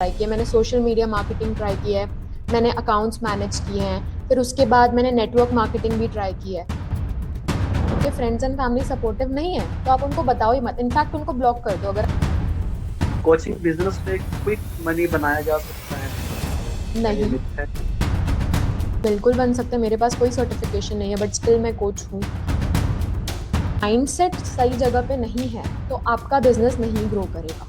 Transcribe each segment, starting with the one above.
Try किया, मैंने social media marketing try किया है, मैंने अकाउंट्स मैनेज किए हैं, फिर उसके बाद मैंने नेटवर्क मार्केटिंग भी ट्राई की है। आपके फ्रेंड्स एंड फैमिली सपोर्टिव नहीं है तो आप उनको बताओ ही मत, इनफैक्ट उनको ब्लॉक कर दो अगर कोचिंग बिजनेस में क्विक मनी बनाया जा सकता है? क्या ये नहीं। मिथ है? बिल्कुल बन सकते हैं, मेरे पास कोई सर्टिफिकेशन नहीं है बट स्टिल मैं कोच हूँ। माइंडसेट सही जगह पे नहीं है तो आपका बिजनेस नहीं ग्रो करेगा।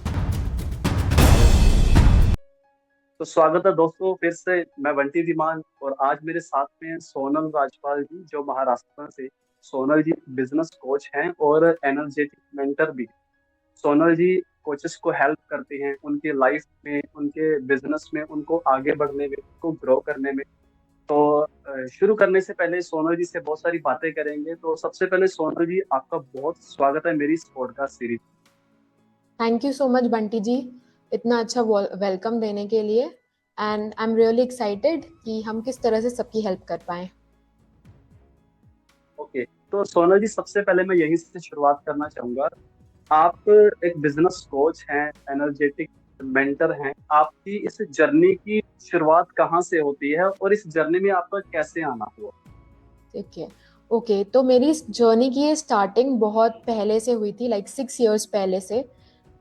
तो स्वागत है दोस्तों, फिर से मैं बंटी धीमान और आज मेरे साथ में हैं सोनल राजपाल जी, जो महाराष्ट्र से। सोनल जी बिजनेस कोच हैं और एनर्जेटिक मेंटर भी। सोनल जी कोचेस को हेल्प करते हैं उनके लाइफ में, उनके बिजनेस में, उनको आगे बढ़ने में, उनको ग्रो करने में। तो शुरू करने से पहले सोनल जी से बहुत सारी बातें करेंगे। तो सबसे पहले सोनल जी, आपका बहुत स्वागत है मेरी इस podcast series. Thank you so much Bunty ji, इतना अच्छा वेलकम देने के लिए। And I am really excited कि हम किस तरह से सबकी हेल्प कर पाएं। ओके, तो सोनल जी सबसे पहले मैं यहीं से शुरुआत करना चाहूंगा। आप एक बिजनेस कोच हैं, एनर्जेटिक मेंटर हैं। आपकी इस जर्नी की शुरुआत कहाँ से होती है और इस जर्नी में आपका कैसे आना हुआ? ठीक है। ओके, तो मेरी इस जर्नी की स्टार्टिंग बहुत पहले से हुई थी, लाइक 6 years पहले से।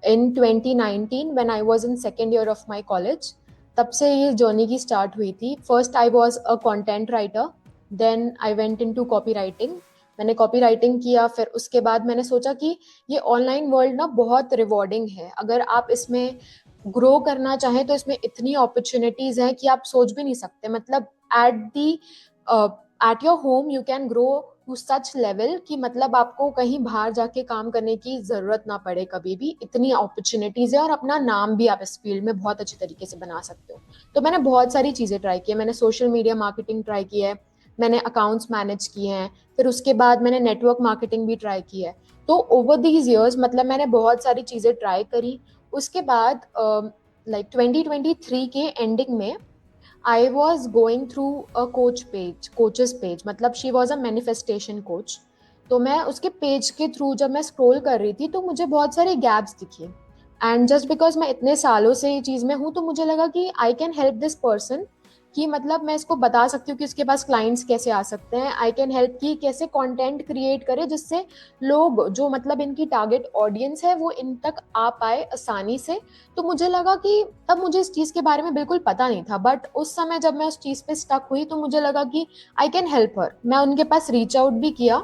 In 2019 when I was in second year of my college, तब से ये जर्नी की स्टार्ट हुई थी। First I was a content writer, then I went into copy writing. मैंने कॉपी राइटिंग किया, फिर उसके बाद मैंने सोचा कि ये ऑनलाइन वर्ल्ड ना बहुत रिवॉर्डिंग है, अगर आप इसमें ग्रो करना चाहें तो इसमें इतनी अपॉर्चुनिटीज हैं कि आप सोच भी नहीं सकते। मतलब at the at your home you can grow to such level कि मतलब आपको कहीं बाहर जाके काम करने की जरूरत ना पड़े कभी भी। इतनी अपॉर्चुनिटीज है और अपना नाम भी आप इस फील्ड में बहुत अच्छे तरीके से बना सकते हो। तो मैंने बहुत सारी चीजें ट्राई की है, मैंने सोशल मीडिया मार्केटिंग ट्राई की है, मैंने अकाउंट्स मैनेज किए हैं, फिर उसके बाद मैंने नेटवर्क मार्केटिंग भी ट्राई की है। तो ओवर दीज ईयर्स मतलब मैंने बहुत सारी चीजें ट्राई करी। उसके बाद लाइक 2023 के एंडिंग में I was going through a coach's page, मतलब she was a manifestation coach। तो मैं उसके पेज के थ्रू जब मैं स्क्रॉल कर रही थी तो मुझे बहुत सारे गैप्स दिखे। एंड जस्ट बिकॉज मैं इतने सालों से ये चीज़ में हूँ तो मुझे लगा कि I can help this person, कि मतलब मैं इसको बता सकती हूँ कि उसके पास क्लाइंट्स कैसे आ सकते हैं। आई कैन हेल्प कि कैसे कंटेंट क्रिएट करे जिससे लोग जो मतलब इनकी टारगेट ऑडियंस है वो इन तक आ पाए आसानी से। तो मुझे लगा कि तब मुझे इस चीज़ के बारे में बिल्कुल पता नहीं था, बट उस समय जब मैं उस चीज़ पे स्टक हुई तो मुझे लगा कि आई कैन हेल्प हर। मैं उनके पास रीच आउट भी किया,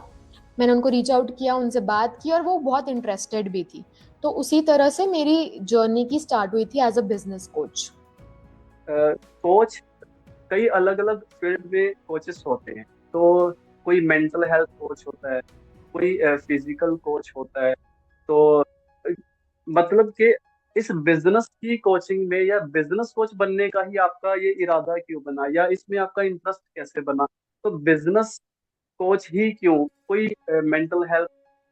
मैंने उनको रीच आउट किया, उनसे बात की और वो बहुत इंटरेस्टेड भी थी। तो उसी तरह से मेरी जर्नी की स्टार्ट हुई थी as a business coach. Coach कई अलग अलग फील्ड में कोचेस होते हैं। तो कोई मेंटल हेल्थ कोच होता है, कोई फिजिकल कोच होता है। तो मतलब कि इस बिजनेस की कोचिंग में या बिजनेस कोच बनने का ही आपका ये इरादा क्यों बना, या इसमें आपका इंटरेस्ट कैसे बना? तो बिजनेस कोच ही क्यों, कोई मेंटल हेल्थ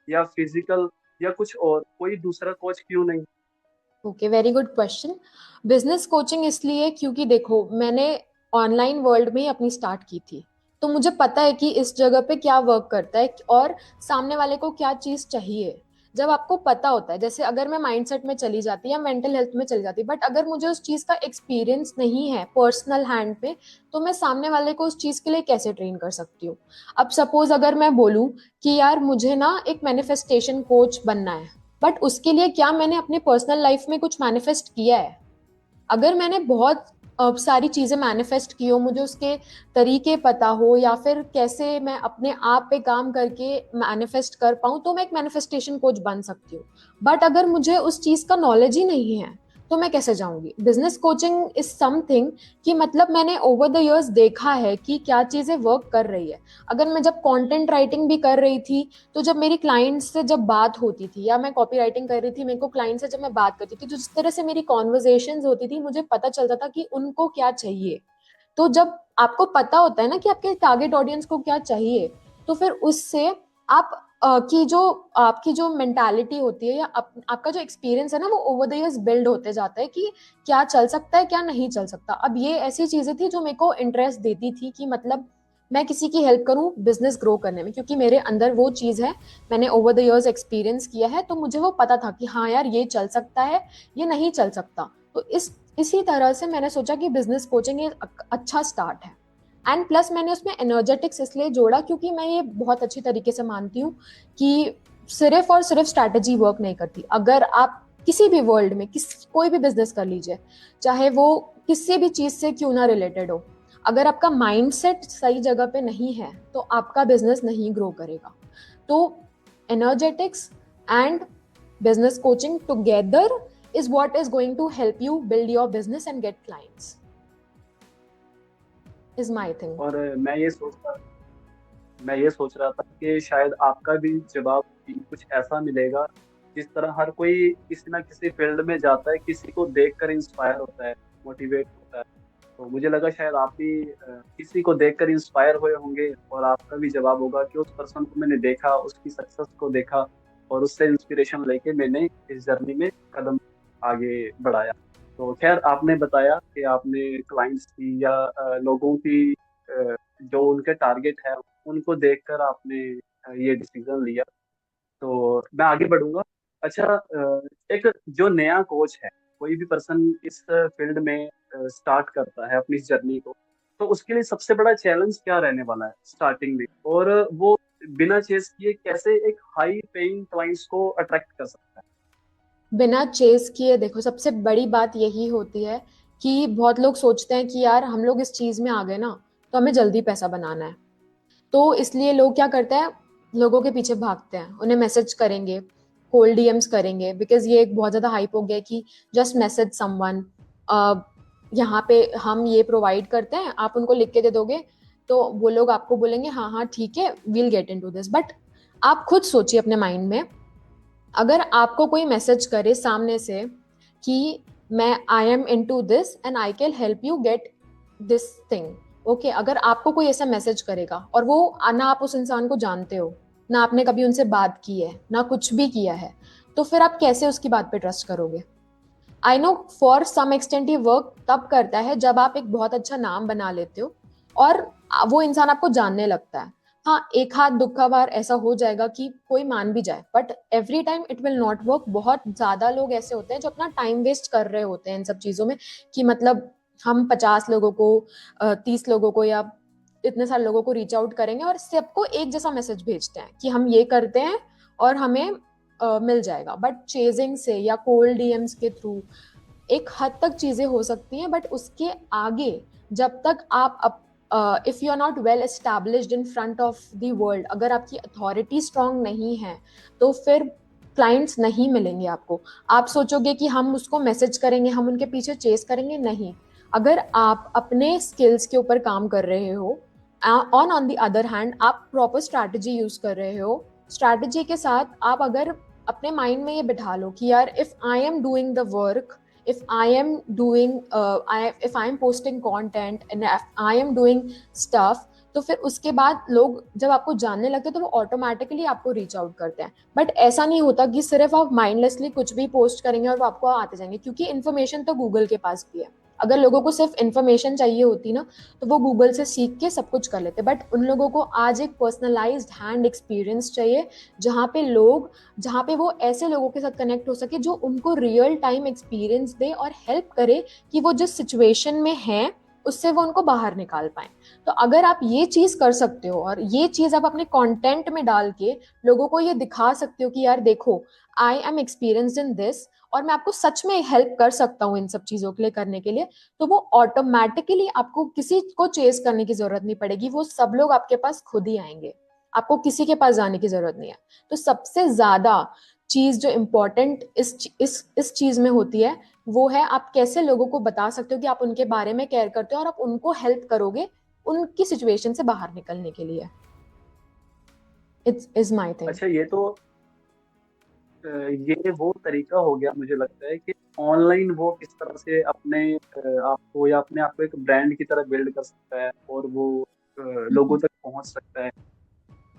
या फिजिकल या कुछ और कोई दूसरा कोच क्यों नहीं? Okay, very good question. Business coaching इसलिए क्योंकि देखो मैंने ऑनलाइन वर्ल्ड में ही अपनी स्टार्ट की थी, तो मुझे पता है कि इस जगह पे क्या वर्क करता है और सामने वाले को क्या चीज चाहिए। जब आपको पता होता है, जैसे अगर मैं माइंडसेट में चली जाती या मेंटल हेल्थ में चली जाती, बट अगर मुझे उस चीज का एक्सपीरियंस नहीं है पर्सनल हैंड पे, तो मैं सामने वाले को उस चीज के लिए कैसे ट्रेन कर सकती हूँ। अब सपोज अगर मैं बोलूँ कि यार मुझे ना एक मैनिफेस्टेशन कोच बनना है, बट उसके लिए क्या मैंने अपने पर्सनल लाइफ में कुछ मैनिफेस्ट किया है? अगर मैंने बहुत सारी चीजें मैनिफेस्ट की हो, मुझे उसके तरीके पता हो या फिर कैसे मैं अपने आप पे काम करके मैनिफेस्ट कर पाऊं, तो मैं एक मैनिफेस्टेशन कोच बन सकती हूँ। बट अगर मुझे उस चीज का नॉलेज ही नहीं है तो मैं कैसे जाऊंगी? बिजनेस कोचिंग इज समथिंग कि मतलब मैंने ओवर द इयर्स देखा है कि क्या चीजें वर्क कर रही है। अगर मैं जब कंटेंट राइटिंग भी कर रही थी, तो जब मेरी क्लाइंट से जब बात होती थी या मैं कॉपी राइटिंग कर रही थी, मेरे को क्लाइंट से जब मैं बात करती थी तो जिस तरह से मेरी कॉन्वर्जेशन होती थी मुझे पता चलता था कि उनको क्या चाहिए। तो जब आपको पता होता है ना कि आपके टारगेट ऑडियंस को क्या चाहिए, तो फिर उससे आप की जो आपकी जो मेंटालिटी होती है या आपका जो एक्सपीरियंस है ना, वो ओवर द इयर्स बिल्ड होते जाता है कि क्या चल सकता है क्या नहीं चल सकता। अब ये ऐसी चीजें थी जो मेरे को इंटरेस्ट देती थी कि मतलब मैं किसी की हेल्प करूं बिजनेस ग्रो करने में, क्योंकि मेरे अंदर वो चीज है, मैंने ओवर द इयर्स एक्सपीरियंस किया है, तो मुझे वो पता था कि हाँ यार ये चल सकता है, ये नहीं चल सकता। तो इस इसी तरह से मैंने सोचा कि बिजनेस कोचिंग एक अच्छा स्टार्ट है। एंड प्लस मैंने उसमें एनर्जेटिक्स इसलिए जोड़ा क्योंकि मैं ये बहुत अच्छी तरीके से मानती हूँ कि सिर्फ और सिर्फ स्ट्रैटेजी वर्क नहीं करती। अगर आप किसी भी वर्ल्ड में कोई भी बिजनेस कर लीजिए, चाहे वो किसी भी चीज से क्यों ना रिलेटेड हो, अगर आपका माइंडसेट सही जगह पे नहीं है तो आपका बिजनेस नहीं ग्रो करेगा। तो energetics and business coaching together is what is going to help you build your business and get clients, is my thing. और मैं ये सोच रहा था कि शायद आपका भी जवाब भी कुछ ऐसा मिलेगा, जिस तरह हर कोई किसी ना किसी फील्ड में जाता है, किसी को देखकर इंस्पायर होता है, मोटिवेट होता है। तो मुझे लगा शायद आप भी किसी को देखकर इंस्पायर हुए होंगे, और आपका भी जवाब होगा कि उस पर्सन को मैंने देखा, उसकी सक्सेस को देखा, और उससे इंस्पिरेशन लेके मैंने इस जर्नी में कदम आगे बढ़ाया। तो खैर, आपने बताया कि आपने क्लाइंट्स की या लोगों की जो उनके टारगेट है उनको देखकर आपने ये डिसीजन लिया। तो मैं आगे बढ़ूंगा। अच्छा, एक जो नया कोच है, कोई भी पर्सन इस फील्ड में स्टार्ट करता है अपनी जर्नी को, तो उसके लिए सबसे बड़ा चैलेंज क्या रहने वाला है स्टार्टिंग में, और वो बिना चेस किए कैसे एक हाई पेइंग क्लाइंट्स को अट्रैक्ट कर सकता है? बिना चेस किए, देखो सबसे बड़ी बात यही होती है कि बहुत लोग सोचते हैं कि यार हम लोग इस चीज में आ गए ना, तो हमें जल्दी पैसा बनाना है। तो इसलिए लोग क्या करते हैं, लोगों के पीछे भागते हैं, उन्हें मैसेज करेंगे, कोल्ड डीएम्स करेंगे, बिकॉज ये एक बहुत ज्यादा हाइप हो गया कि जस्ट मैसेज समवन, यहाँ पे हम ये प्रोवाइड करते हैं, आप उनको लिख के दे दोगे तो वो लोग आपको बोलेंगे हाँ हाँ ठीक है, we'll get into this. But आप खुद सोचिए अपने माइंड में, अगर आपको कोई मैसेज करे सामने से कि मैं I am into this and I can help you get this thing, okay, अगर आपको कोई ऐसा मैसेज करेगा और वो ना आप उस इंसान को जानते हो, ना आपने कभी उनसे बात की है, ना कुछ भी किया है, तो फिर आप कैसे उसकी बात पे ट्रस्ट करोगे? I know for some extent ये वर्क तब करता है जब आप एक बहुत अच्छा नाम बना लेते हो और वो इंसान आपको जानने लगता है। हाँ, एक हाथ दुक्का बार ऐसा हो जाएगा कि कोई मान भी जाए, but every time it will not work. बहुत ज्यादा लोग ऐसे होते हैं जो अपना टाइम वेस्ट कर रहे होते हैं इन सब चीजों में, कि मतलब हम 50 लोगों को, 30 लोगों को या इतने सारे लोगों को रीच आउट करेंगे और सबको एक जैसा मैसेज भेजते हैं कि हम ये करते हैं और हमें मिल जाएगा। बट चेजिंग से या कोल्ड डीएम्स के थ्रू एक हद तक चीजें हो सकती हैं, बट उसके आगे जब तक आप if you are not well established in front of the world, अगर आपकी अथॉरिटी स्ट्रांग नहीं है, तो फिर क्लाइंट्स नहीं मिलेंगे आपको। आप सोचोगे कि हम उसको मैसेज करेंगे, हम उनके पीछे चेस करेंगे, नहीं। अगर आप अपने स्किल्स के ऊपर काम कर रहे हो, ऑन द अदर हैंड आप प्रॉपर स्ट्रैटेजी यूज कर रहे हो, स्ट्रैटेजी के साथ आप अगर अपने माइंड में ये बिठा लो कि यार if I am doing the work, if I am doing if I am posting content and if I am doing stuff, तो फिर उसके बाद लोग जब आपको जानने लगते हैं तो वो ऑटोमेटिकली आपको रीच आउट करते हैं। बट ऐसा नहीं होता कि सिर्फ आप माइंडलेसली कुछ भी पोस्ट करेंगे और वो आपको आते जाएंगे, क्योंकि इन्फॉर्मेशन तो गूगल के पास भी है। अगर लोगों को सिर्फ इन्फॉर्मेशन चाहिए होती ना, तो वो गूगल से सीख के सब कुछ कर लेते। बट उन लोगों को आज एक पर्सनलाइज्ड हैंड एक्सपीरियंस चाहिए, जहाँ पे लोग, जहाँ पे वो ऐसे लोगों के साथ कनेक्ट हो सके जो उनको रियल टाइम एक्सपीरियंस दे और हेल्प करे कि वो जिस सिचुएशन में है उससे वो उनको बाहर निकाल पाए। तो अगर आप ये चीज कर सकते हो और ये चीज आप अपने कंटेंट में डाल के लोगों को ये दिखा सकते हो कि यार देखो, I am experienced in this और मैं आपको सच में हेल्प कर सकता हूँ इन सब चीजों के लिए करने के लिए, तो वो ऑटोमेटिकली आपको किसी को चेस करने की जरूरत नहीं पड़ेगी, वो सब लोग आपके पास खुद ही आएंगे। आपको किसी के पास जाने की जरूरत नहीं है। तो सबसे ज्यादा चीज जो इम्पोर्टेंट इस चीज में होती है, वो है आप कैसे लोगों को बता सकते हो कि आप उनके बारे में केयर करते हो और आप उनको हेल्प करोगे उनकी सिचुएशन से बाहर निकलने के लिए। It's is my thing. अच्छा, ये वो तरीका हो गया, मुझे लगता है कि ऑनलाइन वो किस तरह से अपने आपको या अपने आप को एक ब्रांड की तरह बिल्ड कर सकता है, और वो लोगों तक पहुंच सकता है,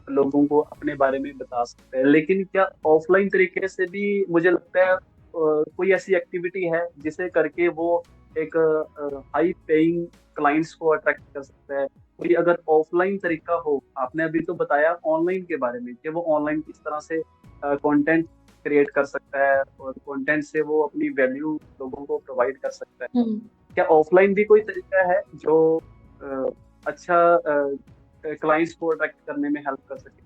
लोगों को अपने बारे में बता सकता है। लेकिन क्या ऑफलाइन तरीके से भी मुझे लगता है कोई ऐसी एक्टिविटी है जिसे करके वो एक हाई पेइंग क्लाइंट्स को अट्रैक्ट कर सकता है? कोई अगर ऑफलाइन तरीका हो, आपने अभी तो बताया ऑनलाइन के बारे में कि वो ऑनलाइन किस तरह से कंटेंट क्रिएट कर सकता है और कंटेंट से वो अपनी वैल्यू लोगों को प्रोवाइड कर सकता है। हम्म। क्या ऑफलाइन भी कोई तरीका है जो अ, अच्छा क्लाइंट्स को अट्रैक्ट करने में हेल्प कर सके?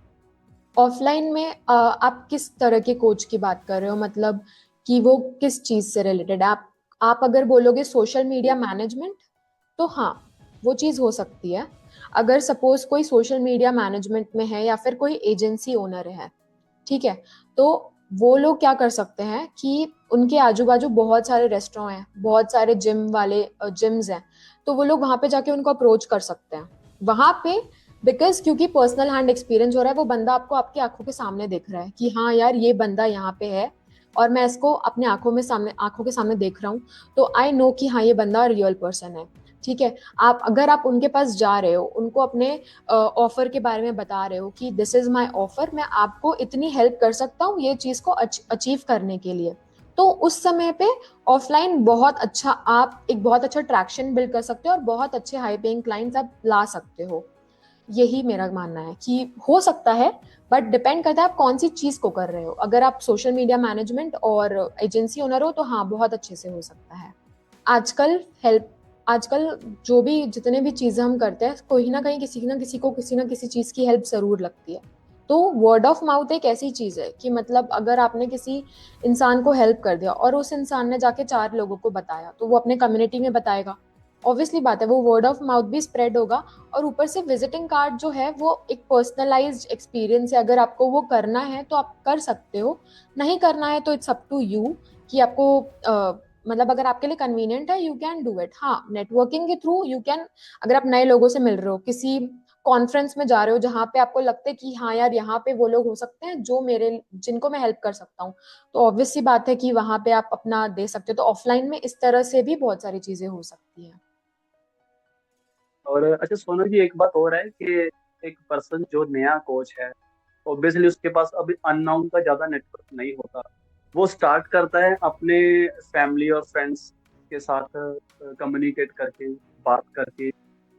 ऑफलाइन में आप किस तरह के कोच की बात कर रहे हो, मतलब कि वो किस चीज से रिलेटेड है? आप अगर बोलोगे सोशल मीडिया मैनेजमेंट, तो हाँ, वो चीज हो सकती है। अगर सपोज कोई सोशल मीडिया मैनेजमेंट में है या फिर कोई एजेंसी ओनर है, ठीक है, तो वो लोग क्या कर सकते हैं कि उनके आजू बाजू बहुत सारे रेस्टोरेंट हैं, बहुत सारे जिम वाले जिम्स हैं, तो वो लोग वहां पे जाके उनको अप्रोच कर सकते हैं वहां पे। बिकॉज क्योंकि पर्सनल हैंड एक्सपीरियंस हो रहा है, वो बंदा आपको आपकी आंखों के सामने दिख रहा है कि हाँ यार ये बंदा यहाँ पे है, और मैं इसको अपने आंखों के सामने देख रहा हूँ, तो आई नो कि हाँ ये बंदा रियल पर्सन है। ठीक है। अगर आप उनके पास जा रहे हो, उनको अपने ऑफर के बारे में बता रहे हो कि दिस इज माय ऑफर, मैं आपको इतनी हेल्प कर सकता हूँ ये चीज को अचीव करने के लिए, तो उस समय पे ऑफलाइन बहुत अच्छा, आप एक बहुत अच्छा ट्रैक्शन बिल्ड कर सकते हो और बहुत अच्छे हाई पेइंग क्लाइंट्स आप ला सकते हो। यही मेरा मानना है कि हो सकता है, बट डिपेंड करता है आप कौन सी चीज को कर रहे हो। अगर आप सोशल मीडिया मैनेजमेंट और एजेंसी ओनर हो तो हाँ, बहुत अच्छे से हो सकता है। आजकल हेल्प आजकल जो भी जितने भी चीजें हम करते हैं, कोई ना कहीं किसी ना किसी को किसी ना किसी चीज की हेल्प जरूर लगती है। तो वर्ड ऑफ माउथ एक ऐसी चीज है कि मतलब अगर आपने किसी इंसान को हेल्प कर दिया और उस इंसान ने जाके 4 लोगों को बताया, तो वो अपने कम्युनिटी में बताएगा, ऑब्वियसली बात है वो वर्ड ऑफ माउथ भी स्प्रेड होगा। और ऊपर से विजिटिंग कार्ड जो है वो एक पर्सनलाइज्ड एक्सपीरियंस है, अगर आपको वो करना है तो आप कर सकते हो, नहीं करना है तो इट्स अप टू यू कि आपको मतलब अगर आपके लिए कन्वीनियंट है, यू कैन डू इट। हाँ, नेटवर्किंग के थ्रू यू कैन, अगर आप नए लोगों से मिल रहे हो, किसी कॉन्फ्रेंस में जा रहे हो जहाँ पे आपको लगता है कि हाँ यार यहाँ पे वो लोग हो सकते हैं जो मेरे जिनको मैं हेल्प कर सकता हूँ, तो ऑब्वियस सी बात है कि वहां पे आप अपना दे सकते हो। तो ऑफलाइन में इस तरह से भी बहुत सारी चीजें हो सकती हैं। और अच्छा सोनू जी, एक बात और है कि एक पर्सन जो नया कोच है, ऑब्वियसली उसके पास अभी अननोन का ज्यादा नेटवर्क नहीं होता। वो स्टार्ट करता है अपने फैमिली और फ्रेंड्स के साथ कम्युनिकेट करके, बात करके।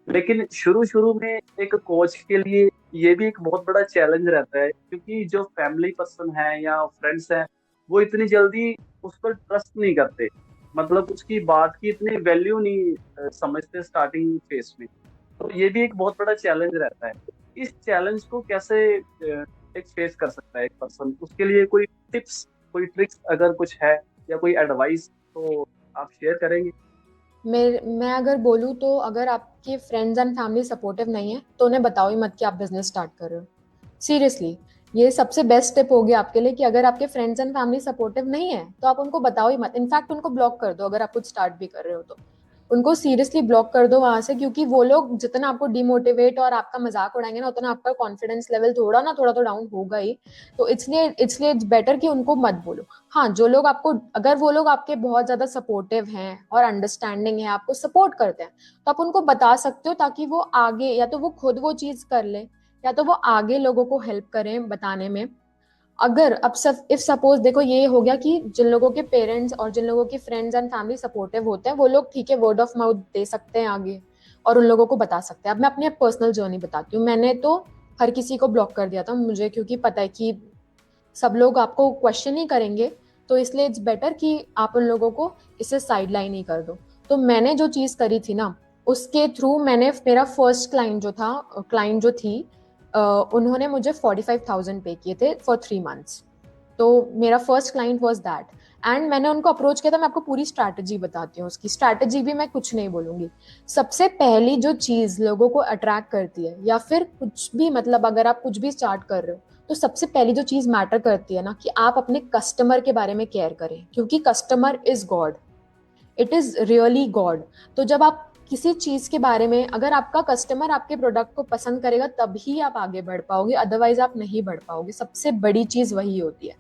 लेकिन शुरू शुरू में एक कोच के लिए ये भी एक बहुत बड़ा चैलेंज रहता है, क्योंकि जो फैमिली पर्सन है या फ्रेंड्स हैं, वो इतनी जल्दी उस पर ट्रस्ट नहीं करते। मतलब उसकी बात की इतनी वैल्यू नहीं समझते स्टार्टिंग फेज में। तो ये भी एक बहुत बड़ा चैलेंज रहता है। इस चैलेंज को कैसे एक फेस कर सकता है एक पर्सन? उसके लिए कोई टिप्स, कोई ट्रिक्स अगर कुछ है, या कोई एडवाइस, तो आप शेयर करेंगे? मैं अगर बोलूँ तो अगर आपके फ्रेंड्स एंड फैमिली सपोर्टिव नहीं है तो उन्हें बताओ ही मत कि आप बिजनेस स्टार्ट कर रहे हो। सीरियसली, ये सबसे बेस्ट टिप होगी आपके लिए कि अगर आपके फ्रेंड्स एंड फैमिली सपोर्टिव नहीं है तो आप उनको बताओ ही मत, इनफैक्ट उनको ब्लॉक कर दो अगर आप कुछ स्टार्ट भी कर रहे हो तो। उनको सीरियसली ब्लॉक कर दो वहां से, क्योंकि वो लोग जितना आपको डिमोटिवेट और आपका मजाक उड़ाएंगे ना, उतना आपका कॉन्फिडेंस लेवल थोड़ा ना थोड़ा तो डाउन होगा ही। तो इसलिए इट्स बेटर कि उनको मत बोलो। हाँ, जो लोग आपको, अगर वो लोग आपके बहुत ज्यादा सपोर्टिव हैं और अंडरस्टैंडिंग है, आपको सपोर्ट करते हैं, तो आप उनको बता सकते हो ताकि वो आगे या तो वो खुद वो चीज कर ले, या तो वो आगे लोगों को हेल्प करें बताने में। अगर अब सब इफ सपोज देखो, ये हो गया कि जिन लोगों के पेरेंट्स और जिन लोगों के फ्रेंड्स एंड फैमिली सपोर्टिव होते हैं वो लोग ठीक है वर्ड ऑफ माउथ दे सकते हैं आगे और उन लोगों को बता सकते हैं। अब मैं अपनी पर्सनल जर्नी बताती हूँ। मैंने तो हर किसी को ब्लॉक कर दिया था मुझे, क्योंकि पता है कि सब लोग आपको क्वेश्चन ही करेंगे, तो इसलिए इट्स बेटर कि आप उन लोगों को इससे साइड लाइन ही कर दो। तो मैंने जो चीज करी थी ना, उसके थ्रू मैंने मेरा फर्स्ट क्लाइंट जो थी, उन्होंने मुझे 45,000 पे किए थे फॉर 3 मंथ्स। तो मेरा first client was that. And मैंने उनको अप्रोच किया था। मैं आपको पूरी स्ट्रैटेजी बताती हूँ, उसकी स्ट्रैटेजी भी मैं कुछ नहीं बोलूंगी। सबसे पहली जो चीज लोगों को अट्रैक्ट करती है, या फिर कुछ भी, मतलब अगर आप कुछ भी स्टार्ट कर रहे हो, तो सबसे पहली जो चीज मैटर करती है ना, कि आप अपने कस्टमर के बारे में केयर करें, क्योंकि customer is God, it is really God. तो जब आप किसी चीज के बारे में, अगर आपका कस्टमर आपके प्रोडक्ट को पसंद करेगा तभी आप आगे बढ़ पाओगे, अदरवाइज आप नहीं बढ़ पाओगे। सबसे बड़ी चीज वही होती है।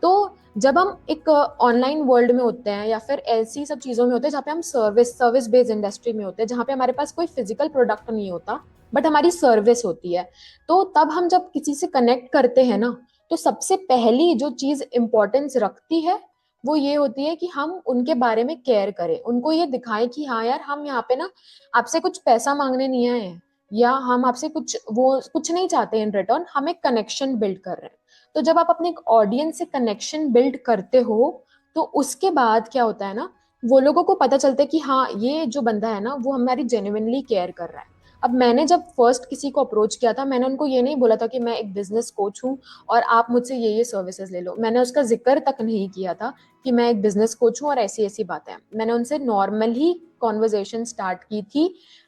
तो जब हम एक ऑनलाइन वर्ल्ड में होते हैं या फिर ऐसी सब चीजों में होते हैं जहाँ पे हम सर्विस बेस्ड इंडस्ट्री में होते हैं, जहाँ पे हमारे पास कोई फिजिकल प्रोडक्ट नहीं होता बट हमारी सर्विस होती है, तो तब हम जब किसी से कनेक्ट करते हैं ना, तो सबसे पहली जो चीज इंपॉर्टेंस रखती है वो ये होती है कि हम उनके बारे में केयर करें, उनको ये दिखाएं कि हाँ यार, हम यहाँ पे ना आपसे कुछ पैसा मांगने नहीं आए हैं, या हम आपसे कुछ नहीं चाहते इन रिटर्न, हम एक कनेक्शन बिल्ड कर रहे हैं। तो जब आप अपने ऑडियंस से कनेक्शन बिल्ड करते हो तो उसके बाद क्या होता है ना, वो लोगों को पता चलता है कि हाँ ये जो बंदा है ना वो हमारी जेन्युइनली केयर कर रहा है। अब मैंने जब फर्स्ट किसी को अप्रोच किया था, मैंने उनको ये नहीं बोला था कि मैं एक बिजनेस कोच हूँ और आप मुझसे ये सर्विसेज ले लो। मैंने उसका जिक्र तक नहीं किया था कि मैं एक बिजनेस कोच हूँ और ऐसी ऐसी बातें हैं। मैंने उनसे नॉर्मल ही कॉन्वर्जेशन स्टार्ट की थी।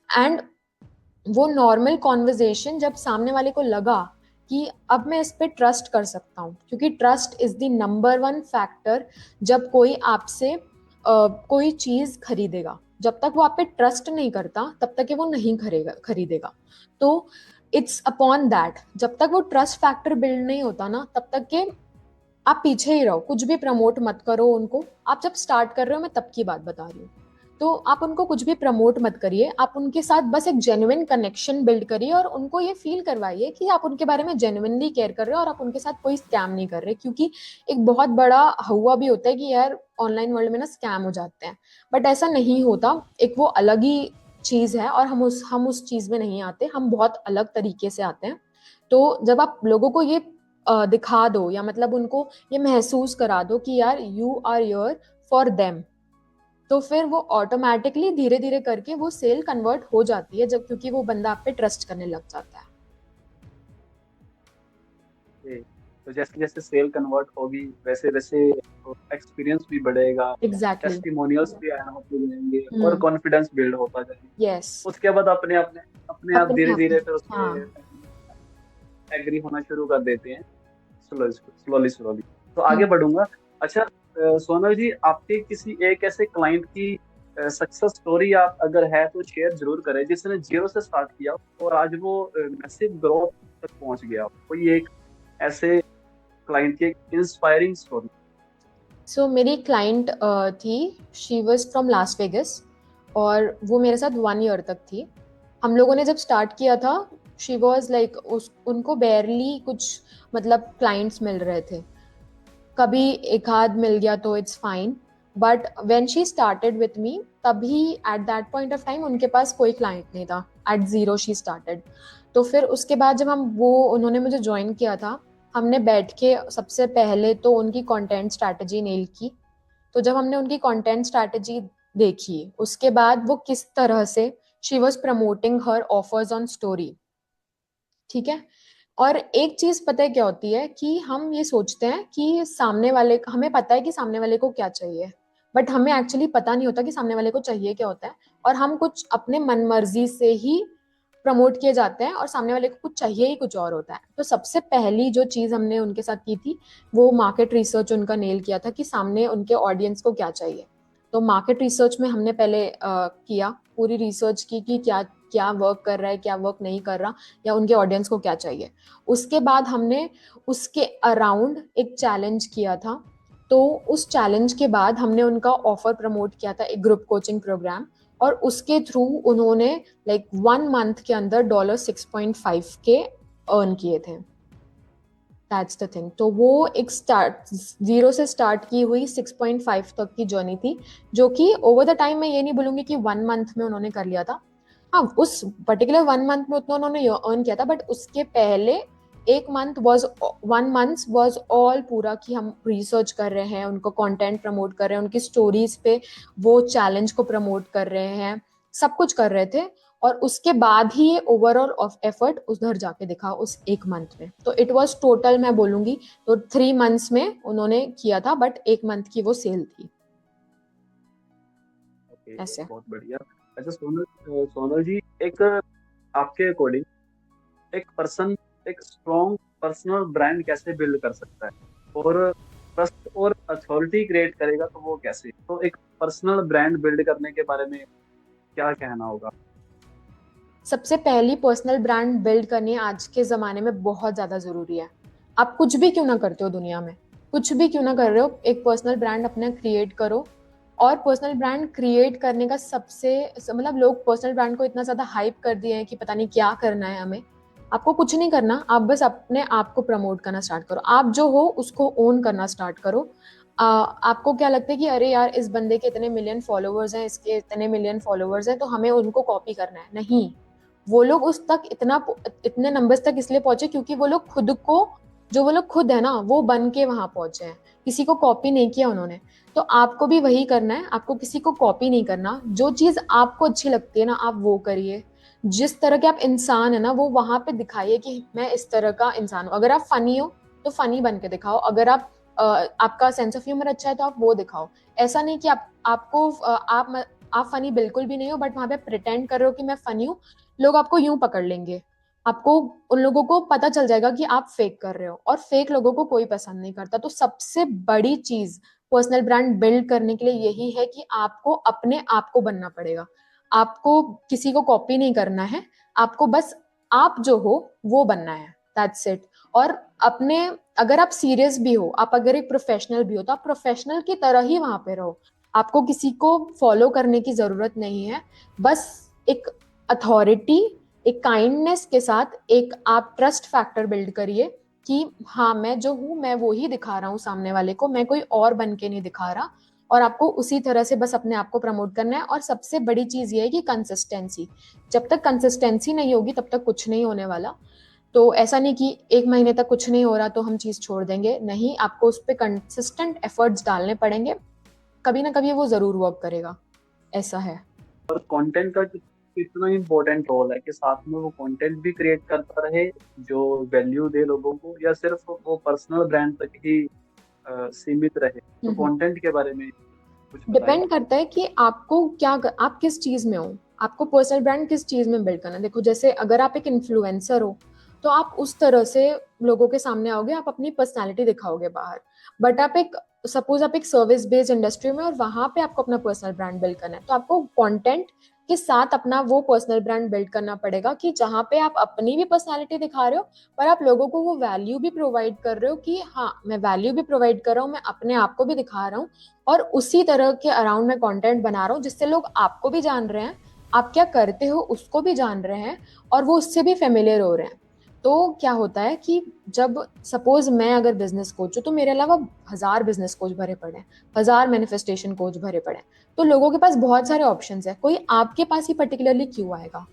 एंड वो नॉर्मल कॉन्वर्जेशन जब सामने वाले को लगा कि अब मैं इस पे ट्रस्ट कर सकता हूँ, क्योंकि trust is the number one factor जब कोई आपसे कोई चीज खरीदेगा। जब तक वो आप पे ट्रस्ट नहीं करता तब तक वो नहीं खरीदेगा। तो इट्स अपॉन दैट, जब तक वो ट्रस्ट फैक्टर बिल्ड नहीं होता ना तब तक के आप पीछे ही रहो, कुछ भी प्रमोट मत करो उनको। आप जब स्टार्ट कर रहे हो, मैं तब की बात बता रही हूँ, तो आप उनको कुछ भी प्रमोट मत करिए। आप उनके साथ बस एक जेन्युइन कनेक्शन बिल्ड करिए और उनको ये फील करवाइए कि आप उनके बारे में जेन्युइनली केयर कर रहे हो और आप उनके साथ कोई स्कैम नहीं कर रहे। क्योंकि एक बहुत बड़ा हुआ भी होता है कि यार ऑनलाइन वर्ल्ड में ना स्कैम हो जाते हैं, बट ऐसा नहीं होता। एक वो अलग ही चीज है और हम उस चीज में नहीं आते, हम बहुत अलग तरीके से आते हैं। तो जब आप लोगों को ये दिखा दो या मतलब उनको ये महसूस करा दो कि यार you are here for them, तो फिर वो ऑटोमेटिकली धीरे धीरे करके वो सेल कन्वर्ट हो जाती है, जब क्योंकि वो बंदा आप पे ट्रस्ट करने लग जाता है। तो जैसे जैसे सेल कन्वर्ट होगी वैसे वैसे एक्सपीरियंस भी बढ़ेगा, एग्जैक्टली। टेस्टिमोनियल्स भी आना होते जाएंगे और हम्म। कॉन्फिडेंस बिल्ड होता जाएगा। यस। उसके बाद अपने आप अपने धीरे आप। धीरे फिर उसके हाँ। एग्री होना शुरू कर देते हैं, स्लोली स्लोली स्लोली। तो आगे हम्म। बढ़ूंगा। अच्छा, सोनल जी, आपके किसी एक ऐसे क्लाइंट की सक्सेस स्टोरी आप अगर है तो शेयर जरूर करें, जिसने जीरो से स्टार्ट किया और आज वो मैसिव ग्रोथ तक पहुंच गया। कोई एक ऐसे क्लाइंट की एक इंस्पायरिंग स्टोरी। सो मेरी क्लाइंट थी, she was from Las Vegas और वो मेरे साथ 1 ईयर तक थी। हम लोगों ने जब स्टार्ट किया था, शी वॉज लाइक उनको बेरली कुछ मतलब क्लाइंट्स मिल रहे थे, कभी एक आध मिल गया तो it's fine. But when she started with me, तभी at that point of time उनके पास कोई क्लाइंट नहीं था। At zero she started. तो फिर उसके बाद जब हम वो उन्होंने मुझे ज्वाइन किया था, हमने बैठ के सबसे पहले तो उनकी कंटेंट स्ट्रैटेजी नेल की। तो जब हमने उनकी कंटेंट स्ट्रैटेजी देखी, उसके बाद वो किस तरह से she was promoting her offers on story, ठीक है। और एक चीज पता है क्या होती है कि हम ये सोचते हैं कि सामने वाले, हमें पता है कि सामने वाले को क्या चाहिए, बट हमें एक्चुअली पता नहीं होता कि सामने वाले को चाहिए क्या होता है। और हम कुछ अपने मन मर्जी से ही प्रमोट किए जाते हैं और सामने वाले को कुछ चाहिए ही कुछ और होता है। तो सबसे पहली जो चीज हमने उनके साथ की थी, वो मार्केट रिसर्च उनका नेल किया था कि सामने उनके ऑडियंस को क्या चाहिए। तो मार्केट रिसर्च में हमने पहले किया, पूरी रिसर्च की कि क्या क्या वर्क कर रहा है, क्या वर्क नहीं कर रहा, या उनके ऑडियंस को क्या चाहिए। उसके बाद हमने उसके अराउंड एक चैलेंज किया था। तो उस चैलेंज के बाद हमने उनका ऑफर प्रमोट किया था, एक ग्रुप कोचिंग प्रोग्राम। और उसके थ्रू उन्होंने लाइक 1 मंथ के अंदर $6.5K अर्न किए थे। That's the thing. तो वो एक स्टार्ट, जीरो से स्टार्ट की हुई 6.5 तक की जर्नी थी, जो कि ओवर द टाइम मैं ये नहीं बोलूंगी कि 1 मंथ में उन्होंने कर लिया था। हाँ, उस पर्टिकुलर 1 मंथ में उतना उन्होंने अर्न किया था, बट उसके पहले 1 मंथ वॉज ऑल पूरा कि हम रिसर्च कर रहे हैं, उनको कंटेंट प्रमोट कर रहे हैं, उनकी स्टोरीज पे वो चैलेंज को प्रमोट कर रहे हैं, सब कुछ कर रहे थे। और उसके बाद ही ये ओवरऑल ऑफ एफर्ट उधर जाके दिखा उस 1 मंथ में। तो इट वाज टोटल मैं बोलूंगी तो 3 मंथ्स में उन्होंने किया था, बट 1 मंथ की वो सेल थी। ओके, ऐसे। बहुत बढ़िया। अच्छा सोनल, सोनल जी, एक आपके अकॉर्डिंग एक पर्सन एक स्ट्रॉन्ग पर्सनल ब्रांड कैसे बिल्ड कर सकता है और ट्रस्ट और अथॉरिटी क्रिएट करेगा, तो वो कैसे? तो एक पर्सनल ब्रांड बिल्ड करने के बारे में क्या कहना होगा? सबसे पहली पर्सनल ब्रांड बिल्ड करनी आज के ज़माने में बहुत ज़्यादा ज़रूरी है। आप कुछ भी क्यों ना करते हो दुनिया में, कुछ भी क्यों ना कर रहे हो, एक पर्सनल ब्रांड अपना क्रिएट करो। और पर्सनल ब्रांड क्रिएट करने का सबसे मतलब लोग पर्सनल ब्रांड को इतना ज़्यादा हाइप कर दिए हैं कि पता नहीं क्या करना है हमें। आपको कुछ नहीं करना, आप बस अपने आप को प्रमोट करना स्टार्ट करो। आप जो हो उसको ओन करना स्टार्ट करो। आपको क्या लगता है कि अरे यार इस बंदे के इतने मिलियन फॉलोवर्स हैं, इसके इतने मिलियन फॉलोवर्स हैं, तो हमें उनको कॉपी करना है? नहीं। वो लोग उस तक इतने नंबर्स तक इसलिए पहुंचे क्योंकि वो लोग खुद को जो वो लोग खुद है ना वो बन के वहां पहुंचे हैं, किसी को कॉपी नहीं किया उन्होंने। तो आपको भी वही करना है, आपको किसी को कॉपी नहीं करना, जो चीज आपको अच्छी लगती है ना आप वो करिए। जिस तरह के आप इंसान है ना वो वहां पे दिखाइए कि मैं इस तरह का इंसान हूँ। अगर आप फनी हो तो फनी बन के दिखाओ, अगर आप आपका सेंस ऑफ ह्यूमर अच्छा है तो आप वो दिखाओ। ऐसा नहीं कि आप फनी बिल्कुल भी नहीं हो बट वहां पे प्रिटेंड कर रहे हो कि मैं फनी हूँ। लोग आपको यूं पकड़ लेंगे, आपको, उन लोगों को पता चल जाएगा कि आप फेक कर रहे हो, और फेक लोगों को कोई पसंद नहीं करता। तो सबसे बड़ी चीज पर्सनल ब्रांड बिल्ड करने के लिए यही है कि आपको अपने आप को बनना पड़ेगा। आपको किसी को कॉपी नहीं करना है, आपको बस आप जो हो वो बनना है, दैट्स इट। और अपने, अगर आप सीरियस भी हो, आप अगर एक प्रोफेशनल भी हो तो आप प्रोफेशनल की तरह ही वहां पे रहो। आपको किसी को फॉलो करने की जरूरत नहीं है। बस एक अथॉरिटी, एक काइंडनेस के साथ एक आप ट्रस्ट फैक्टर बिल्ड करिए कि हाँ मैं जो हूँ मैं वो ही दिखा रहा हूँ सामने वाले को, मैं कोई और बन के नहीं दिखा रहा। और आपको उसी तरह से बस अपने आप को प्रमोट करना है। और सबसे बड़ी चीज ये है कि कंसिस्टेंसी, जब तक कंसिस्टेंसी नहीं होगी तब तक कुछ नहीं होने वाला। तो ऐसा नहीं कि एक महीने तक कुछ नहीं हो रहा तो हम चीज छोड़ देंगे, नहीं, आपको उस पर कंसिस्टेंट एफर्ट्स डालने पड़ेंगे, कभी ना कभी वो जरूर वर्क करेगा, ऐसा है। और कंटेंट का कितना इम्पोर्टेंट रोल है कि साथ में वो कंटेंट भी क्रिएट करता रहे जो वैल्यू दे लोगों को, या सिर्फ वो पर्सनल ब्रांड तक ही सीमित रहे। तो कंटेंट के बारे में कुछ बताएं। डिपेंड करता है कि आपको आप किस चीज में हो, आपको पर्सनल ब्रांड किस चीज में बिल्ड करना है। देखो जैसे अगर आप एक इन्फ्लुएंसर हो तो आप उस तरह से लोगों के सामने आओगे, आप अपनी पर्सनालिटी दिखाओगे बाहर। बट आप एक, सपोज आप एक सर्विस बेस्ड इंडस्ट्री में और वहां पे आपको अपना पर्सनल ब्रांड बिल्ड करना है, तो आपको कंटेंट के साथ अपना वो पर्सनल ब्रांड बिल्ड करना पड़ेगा कि जहाँ पे आप अपनी भी पर्सनालिटी दिखा रहे हो पर आप लोगों को वो वैल्यू भी प्रोवाइड कर रहे हो कि हाँ मैं वैल्यू भी प्रोवाइड कर रहा हूँ, मैं अपने आप को भी दिखा रहा हूँ। और उसी तरह के अराउंड में कंटेंट बना रहा हूँ जिससे लोग आपको भी जान रहे हैं, आप क्या करते हो उसको भी जान रहे हैं, और वो उससे भी फेमिलियर हो रहे हैं। तो क्या होता है कि जब सपोज मैं अगर बिजनेस कोच हूँ तो मेरे अलावा 1000 बिजनेस कोच भरे पड़े हैं, 1000 मैनिफेस्टेशन कोच भरे पड़े हैं। तो लोगों के पास बहुत सारे ऑप्शंस है, कोई आपके पास ही पर्टिकुलरली क्यों आएगा?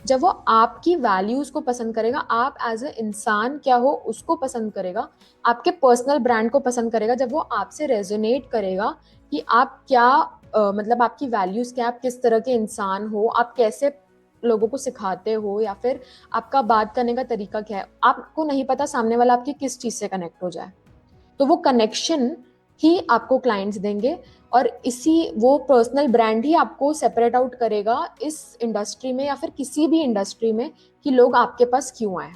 जब वो आपकी वैल्यूज को पसंद करेगा, आप एज ए इंसान क्या हो उसको पसंद करेगा, आपके पर्सनल ब्रांड को पसंद करेगा, जब वो आपसे रेजोनेट करेगा कि आप क्या मतलब आपकी वैल्यूज क्या, आप किस तरह के इंसान हो, आप कैसे लोगों को सिखाते हो, या फिर आपका बात करने का तरीका क्या है, आपको नहीं पता सामने वाला आपकी किस चीज से कनेक्ट हो जाए। तो वो कनेक्शन ही आपको क्लाइंट्स देंगे, और इसी वो पर्सनल ब्रांड ही आपको सेपरेट आउट करेगा इस इंडस्ट्री में या फिर किसी भी इंडस्ट्री में कि लोग आपके पास क्यों आए।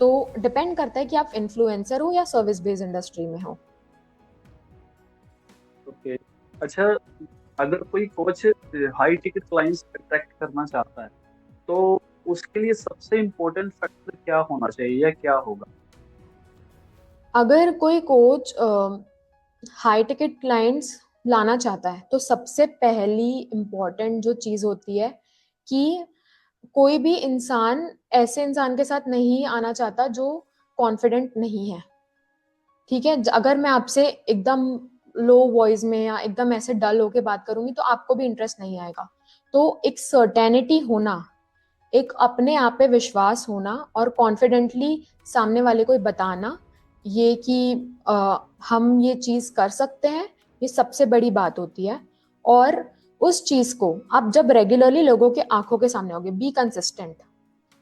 तो डिपेंड करता है कि आप इन्फ्लुएंसर हो या सर्विस बेस्ड इंडस्ट्री में हो। ओके। अच्छा, अगर कोई coach high ticket clients attract करना चाहता है तो उसके लिए सबसे इम्पोर्टेंट फैक्टर क्या होना चाहिए या क्या होगा? अगर कोई कोच हाई टिकट क्लाइंट्स लाना चाहता है तो सबसे पहली इम्पोर्टेंट जो चीज होती है कि कोई भी इंसान ऐसे इंसान के साथ नहीं आना चाहता जो कॉन्फिडेंट नहीं है। ठीक है, अगर मैं आपसे एकदम लो वॉइस में या एकदम ऐसे डल होके बात करूंगी तो आपको भी इंटरेस्ट नहीं आएगा। तो एक सर्टेनिटी होना, एक अपने आप पे विश्वास होना और कॉन्फिडेंटली सामने वाले को बताना ये कि हम ये चीज कर सकते हैं, ये सबसे बड़ी बात होती है। और उस चीज को आप जब रेगुलरली लोगों के आंखों के सामने होगे, बी कंसिस्टेंट।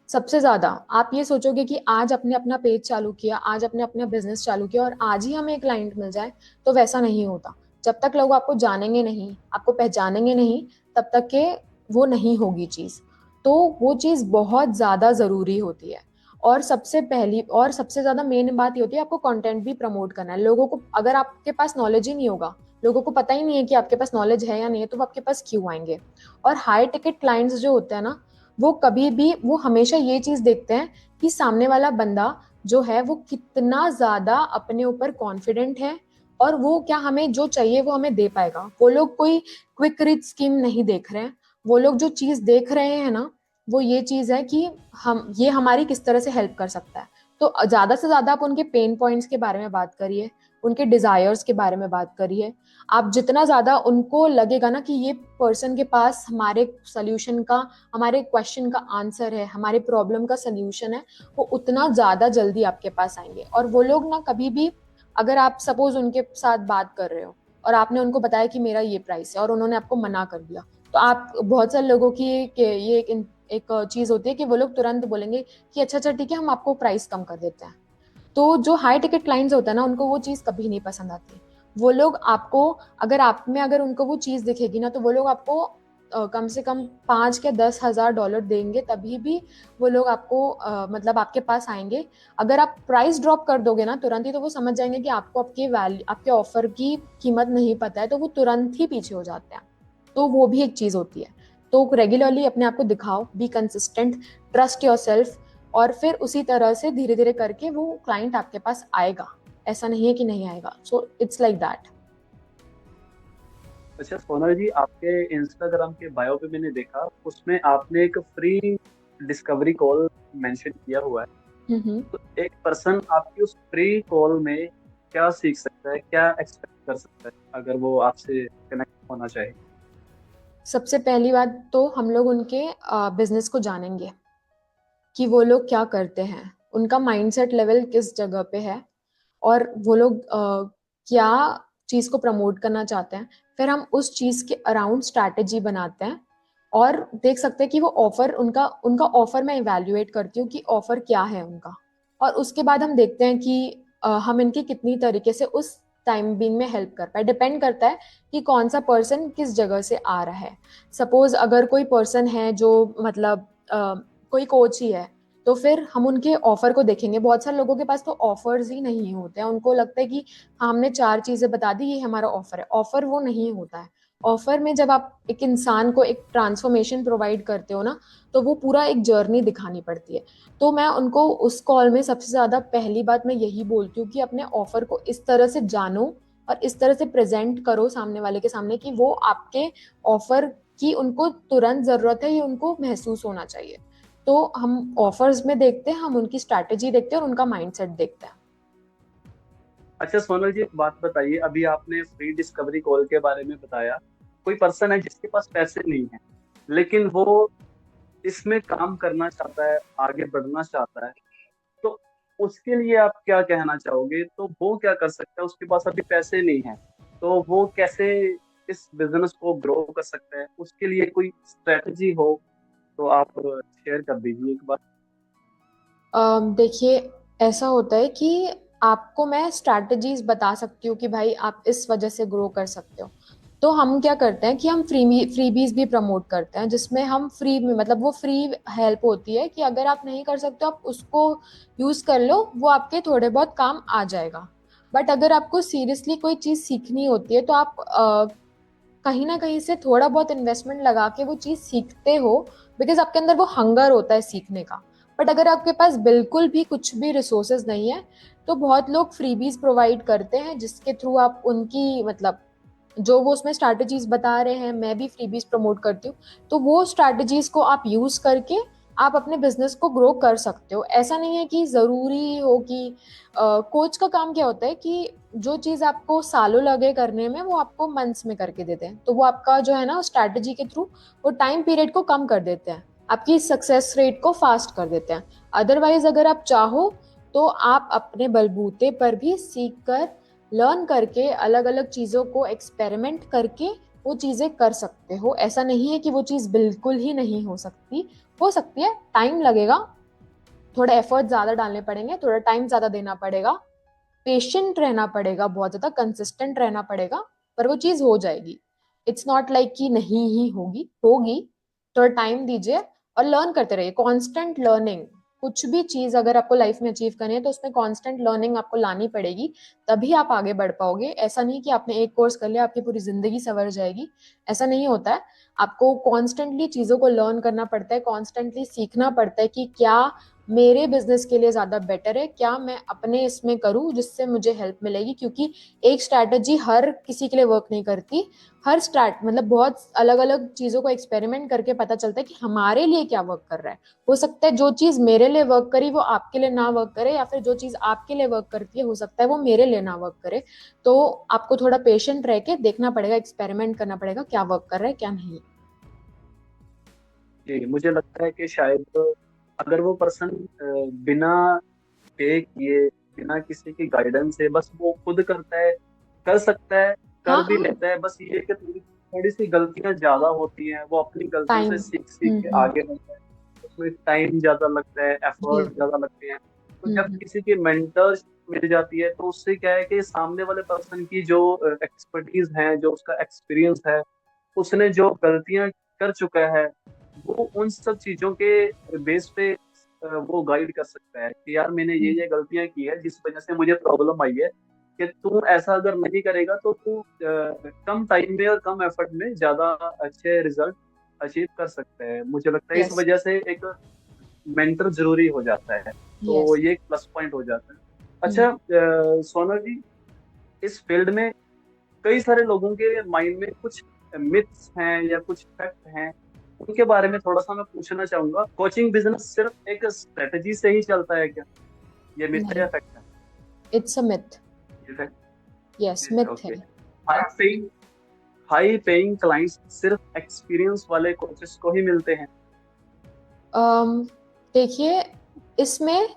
सबसे ज्यादा आप ये सोचोगे कि आज अपने अपना पेज चालू किया, आज अपने अपना बिजनेस चालू किया और आज ही हमें एक क्लाइंट मिल जाए, तो वैसा नहीं होता। जब तक लोग आपको जानेंगे नहीं, आपको पहचानेंगे नहीं, तब तक के वो नहीं होगी चीज। तो वो चीज बहुत ज्यादा जरूरी होती है। और सबसे पहली और सबसे ज्यादा मेन बात ये होती है आपको कंटेंट भी प्रमोट करना है लोगों को। अगर आपके पास नॉलेज ही नहीं होगा, लोगों को पता ही नहीं है कि आपके पास नॉलेज है या नहीं है, तो वो आपके पास क्यों आएंगे? और हाई टिकट क्लाइंट्स जो होते हैं ना, वो कभी भी, वो हमेशा ये चीज देखते हैं कि सामने वाला बंदा जो है वो कितना ज्यादा अपने ऊपर कॉन्फिडेंट है, और वो क्या हमें जो चाहिए वो हमें दे पाएगा। वो लोग कोई क्विक रिच स्कीम नहीं देख रहे हैं, वो लोग जो चीज देख रहे हैं ना, वो ये चीज है कि हम ये हमारी किस तरह से हेल्प कर सकता है। तो ज्यादा से ज्यादा आप उनके पेन पॉइंट्स के बारे में बात करिए, उनके डिजायर्स के बारे में बात करिए। आप जितना ज्यादा उनको लगेगा ना कि ये पर्सन के पास हमारे सोल्यूशन का, हमारे क्वेश्चन का आंसर है, हमारे प्रॉब्लम का सोल्यूशन है, वो उतना ज्यादा जल्दी आपके पास आएंगे। और वो लोग ना कभी भी, अगर आप सपोज उनके साथ बात कर रहे हो और आपने उनको बताया कि मेरा ये प्राइस है और उन्होंने आपको मना कर दिया, तो आप, बहुत सारे लोगों की ये एक चीज होती है कि वो लोग तुरंत बोलेंगे कि अच्छा अच्छा ठीक है, हम आपको प्राइस कम कर देते हैं। तो जो हाई टिकट क्लाइंट्स होता है ना, उनको वो चीज कभी नहीं पसंद आती। वो लोग आपको, अगर आप में अगर उनको वो चीज दिखेगी ना, तो वो लोग आपको कम से कम 5 या 10 हजार डॉलर देंगे, तभी भी वो लोग आपको मतलब आपके पास आएंगे। अगर आप प्राइस ड्रॉप कर दोगे ना तुरंत ही, तो वो समझ जाएंगे कि आपको आपके वैल्यू, आपके ऑफर की कीमत नहीं पता है, तो वो तुरंत ही पीछे हो जाते हैं। तो वो भी एक चीज होती है। तो रेगुलरली अपने आप को दिखाओ, be consistent, trust your self, और फिर उसी तरह से धीरे धीरे करके वो क्लाइंट आपके पास आएगा। ऐसा नहीं है कि नहीं आएगा। So it's like that. अच्छा सोनल जी, आपके इंस्टाग्राम के बायो पे मैंने देखा, उसमें आपने एक फ्री डिस्कवरी कॉल मेंशन किया हुआ है। हम्म। तो एक पर्सन आपकी उस फ्री कॉल में क्या सीख सकता है, क्या एक्सपेक्ट कर सकता है, अगर वो आपसे कनेक्ट होना चाहे? सबसे पहली बात तो हम लोग उनके बिजनेस को जानेंगे कि वो लोग क्या करते हैं, उनका माइंडसेट लेवल किस जगह पे है, और वो लोग क्या चीज को प्रमोट करना चाहते हैं। फिर हम उस चीज के अराउंड स्ट्रैटेजी बनाते हैं, और देख सकते हैं कि वो ऑफर, उनका उनका ऑफर मैं इवेल्युएट करती हूँ कि ऑफर क्या है उनका। और उसके बाद हम देखते हैं कि हम इनकी कितनी तरीके से उस टाइम बीइंग में हेल्प कर पाए। डिपेंड करता है कि कौन सा पर्सन किस जगह से आ रहा है। सपोज अगर कोई पर्सन है जो मतलब कोई कोच ही है, तो फिर हम उनके ऑफर को देखेंगे। बहुत सारे लोगों के पास तो ऑफर्स ही नहीं होते हैं, उनको लगता है कि हाँ, हमने 4 चीजें बता दी, ये हमारा ऑफर है। ऑफर वो नहीं होता है। ऑफर में जब आप एक इंसान को एक ट्रांसफॉर्मेशन प्रोवाइड करते हो ना, तो वो पूरा एक जर्नी दिखानी पड़ती है। तो मैं उनको उस कॉल में सबसे ज्यादा पहली बात मैं यही बोलती हूँ कि अपने ऑफर को इस तरह से जानो और इस तरह से प्रेजेंट करो सामने वाले के सामने कि वो आपके ऑफर की उनको तुरंत जरूरत है, ये उनको महसूस होना चाहिए। तो हम ऑफर्स में देखते हैं, हम उनकी स्ट्रैटेजी देखते हैं और उनका माइंडसेट देखते हैं। अच्छा सोनल जी, एक बात बताइए, अभी आपने फ्री डिस्कवरी कॉल के बारे में बताया। कोई पर्सन है जिसके पास पैसे नहीं है, लेकिन वो इसमें काम करना चाहता है, आगे बढ़ना चाहता है, तो उसके लिए आप क्या कहना चाहोगे? तो वो क्या कर सकता है? उसके पास अभी पैसे नहीं है, तो वो कैसे इस बिजनेस को ग्रो कर सकता है? उसके लिए कोई स्ट्रेटजी हो तो आप शेयर कर दीजिए एक बार। देखिए, ऐसा होता है कि आपको मैं स्ट्रैटेजीज बता सकती हूँ कि भाई आप इस वजह से ग्रो कर सकते हो। तो हम क्या करते हैं कि हम फ्रीबीज भी प्रमोट करते हैं, जिसमें हम फ्री में, मतलब वो फ्री हेल्प होती है कि अगर आप नहीं कर सकते हो, आप उसको यूज कर लो, वो आपके थोड़े बहुत काम आ जाएगा। बट अगर आपको सीरियसली कोई चीज सीखनी होती है, तो आप कहीं ना कहीं से थोड़ा बहुत इन्वेस्टमेंट लगा के वो चीज सीखते हो, बिकॉज आपके अंदर वो हंगर होता है सीखने का। बट अगर आपके पास बिल्कुल भी कुछ भी रिसोर्सेज नहीं है, तो बहुत लोग फ्रीबीज प्रोवाइड करते हैं, जिसके थ्रू आप उनकी, मतलब जो वो उसमें स्ट्रैटेजीज बता रहे हैं, मैं भी फ्रीबीज प्रमोट करती हूँ, तो वो स्ट्रैटेजीज को आप यूज करके आप अपने बिजनेस को ग्रो कर सकते हो। ऐसा नहीं है कि जरूरी हो कि कोच का काम क्या होता है कि जो चीज आपको सालों लगे करने में, वो आपको मंथ्स में करके देते हैं। तो वो आपका जो है ना, स्ट्रैटेजी के थ्रू वो टाइम पीरियड को कम कर देते हैं, आपकी सक्सेस रेट को फास्ट कर देते हैं। अदरवाइज अगर आप चाहो, तो आप अपने बलबूते पर भी सीख कर, लर्न करके, अलग अलग चीजों को एक्सपेरिमेंट करके वो चीजें कर सकते हो। ऐसा नहीं है कि वो चीज बिल्कुल ही नहीं हो सकती। हो सकती है, टाइम लगेगा, थोड़ा एफर्ट ज्यादा डालने पड़ेंगे, थोड़ा टाइम ज्यादा देना पड़ेगा, पेशेंट रहना पड़ेगा, बहुत ज्यादा कंसिस्टेंट रहना पड़ेगा, पर वो चीज हो जाएगी। इट्स नॉट लाइक कि नहीं ही होगी, होगी। थोड़ा टाइम दीजिए और लर्न करते रहिए, कांस्टेंट लर्निंग। कुछ भी चीज अगर आपको लाइफ में अचीव करनी है, तो उसमें कांस्टेंट लर्निंग आपको लानी पड़ेगी, तभी आप आगे बढ़ पाओगे। ऐसा नहीं कि आपने एक कोर्स कर लिया आपकी पूरी जिंदगी संवर जाएगी, ऐसा नहीं होता है। आपको कॉन्स्टेंटली चीजों को लर्न करना पड़ता है, कॉन्स्टेंटली सीखना पड़ता है कि क्या मेरे बिजनेस के लिए ज्यादा बेटर है, क्या मैं अपने इसमें करूं जिससे मुझे हेल्प मिलेगी, क्योंकि एक स्ट्रैटेजी हर किसी के लिए वर्क नहीं करती। हर स्ट्रैट मतलब बहुत अलग अलग चीजों को एक्सपेरिमेंट करके पता चलता है कि हमारे लिए क्या वर्क कर रहा है। हो सकता है जो चीज मेरे लिए वर्क करी वो आपके लिए ना वर्क करे, या फिर जो चीज आपके लिए वर्क करती है हो सकता है वो मेरे लिए ना वर्क करे। तो आपको थोड़ा पेशेंट रह के देखना पड़ेगा, एक्सपेरिमेंट करना पड़ेगा क्या वर्क कर रहा है क्या नहीं। जी, मुझे लगता है कि शायद अगर वो पर्सन बिना पे किए, बिना किसी की गाइडेंस से बस वो खुद करता है, कर सकता है, कर हाँ भी हाँ। लेता है, बस ये कि थोड़ी थोड़ी सी गलतियां ज्यादा होती हैं, वो अपनी गलतियों टाइम। से सीख सीख के आगे बढ़ता है। उसमें टाइम ज्यादा लगता है, जी। एफर्ट ज्यादा लगते हैं। तो जब हम्म। किसी की मेंटर मिल जाती है तो उससे क्या है कि सामने वाले पर्सन की जो एक्सपर्टीज है, जो उसका एक्सपीरियंस है, उसने जो गलतियां कर चुका है, वो उन सब चीजों के बेस पे वो गाइड कर सकता है कि यार मैंने ये गलतियां की है जिस वजह से मुझे प्रॉब्लम आई है, कि तू ऐसा अगर नहीं करेगा तो तू कम टाइम में और कम एफर्ट में ज्यादा अच्छे रिजल्ट अचीव कर सकते हैं। मुझे लगता है इस यस। वजह से एक मेंटर जरूरी हो जाता है, तो यस। ये एक प्लस पॉइंट हो जाता है। अच्छा, सोना जी, इस फील्ड में कई सारे लोगों के माइंड में कुछ मिथ्स हैं या कुछ फैक्ट हैं, उनके बारे में थोड़ा सा मैं पूछना चाहूंगा। कोचिंग बिजनेस सिर्फ एक स्ट्रेटजी से ही चलता है क्या? ये मिथ है नहीं, या फैक्ट है? It's a myth. ये फैक्ट यस, है, मिथ है। Okay. High paying high paying clients सिर्फ एक्सपीरियंस वाले कोचेस को ही मिलते हैं? देखिए, इसमें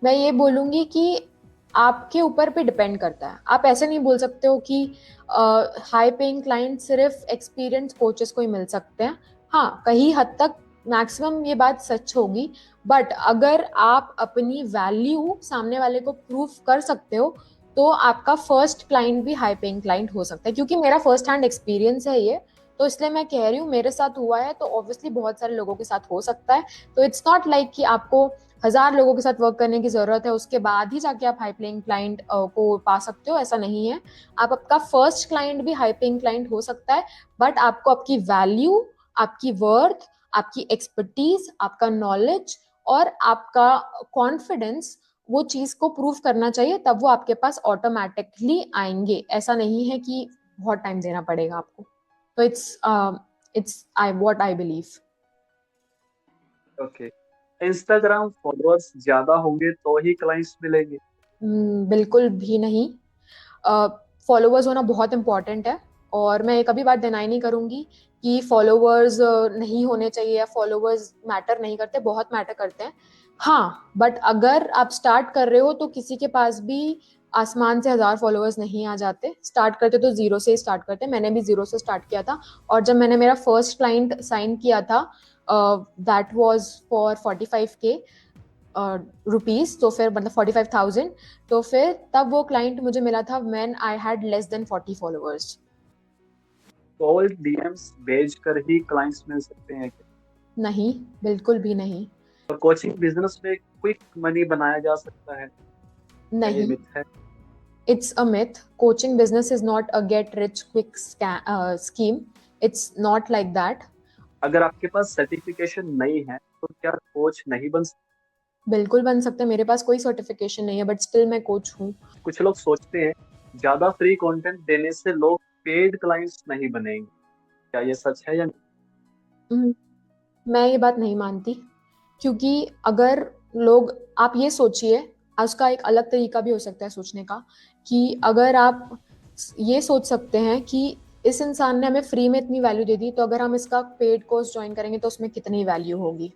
मैं ये बोलूंगी कि आपके ऊपर पे डिपेंड करता है। आप ऐसे नहीं बोल सकते हो कि हाई पेइंग क्लाइंट सिर्फ एक्सपीरियंस कोचेस को ही मिल सकते हैं। हाँ, कहीं हद तक मैक्सिमम ये बात सच होगी। बट अगर आप अपनी वैल्यू सामने वाले को प्रूव कर सकते हो तो आपका फर्स्ट क्लाइंट भी हाई पेइंग क्लाइंट हो सकता है, क्योंकि मेरा फर्स्ट हैंड एक्सपीरियंस है ये। तो इसलिए मैं कह रही हूँ, मेरे साथ हुआ है तो ऑब्वियसली बहुत सारे लोगों के साथ हो सकता है। तो इट्स नॉट लाइक कि आपको 1000 लोगों के साथ वर्क करने की जरूरत है उसके बाद ही जाके आप हाई पेइंग क्लाइंट को पा सकते हो, ऐसा नहीं है। आप आपका फर्स्ट क्लाइंट भी हाई पेइंग क्लाइंट हो सकता है। बट आपको आपकी वैल्यू, आपकी वर्थ, आपकी एक्सपर्टीज, आपका नॉलेज और आपका कॉन्फिडेंस, वो चीज को प्रूव करना चाहिए, तब वो आपके पास ऑटोमेटिकली आएंगे। ऐसा नहीं है कि बहुत टाइम देना पड़ेगा आपको। तो it's I what I believe. Okay. Instagram followers ज्यादा होंगे तो ही क्लाइंट्स मिलेंगे? बिल्कुल भी नहीं। फॉलोअर्स होना बहुत इंपॉर्टेंट है, और मैं कभी बात डिनाई नहीं करूंगी कि फॉलोअर्स नहीं होने चाहिए या फॉलोअर्स मैटर नहीं करते, बहुत मैटर करते हैं। हाँ, बट अगर आप स्टार्ट कर रहे हो तो किसी के पास भी आसमान से 1000 फॉलोअर्स नहीं आ जाते। स्टार्ट करते तो जीरो से ही स्टार्ट करते, मैंने भी जीरो से स्टार्ट किया था। और जब मैंने मेरा फर्स्ट क्लाइंट साइन किया था, that was for 45K rupees, तो फिर मतलब 45,000। तो फिर तब वो क्लाइंट मुझे मिला था when I had less than 40 followers. Cold DMs भेज कर ही क्लाइंट्स मिल सकते हैं क्या? नहीं, बिल्कुल भी नहीं। और कोचिंग बिजनेस में क्विक मनी बनाया जा सकता है, क्या ये नहीं, मिथ है? It's a myth. Coaching business is not a get rich quick scheme. It's not like that. अगर आपके पास सर्टिफिकेशन नहीं है तो क्या कोच नहीं बन सकते? बिल्कुल बन सकते हैं, मेरे पास कोई सर्टिफिकेशन नहीं है बट स्टिल मैं कोच हूँ। कुछ लोग सोचते हैं ज्यादा फ्री कंटेंट देने से लोग पेड क्लाइंट्स नहीं बनेंगे, क्या ये सच है या नहीं? मैं ये बात नहीं मानती, क्योंकि अगर लोग, आप ये सोचिए, उसका एक अलग तरीका भी हो सकता है सोचने का, कि अगर आप ये सोच सकते हैं कि इस इंसान ने हमें फ्री में इतनी वैल्यू दे दी, तो अगर हम इसका पेड कोर्स ज्वाइन करेंगे तो उसमें कितनी वैल्यू होगी।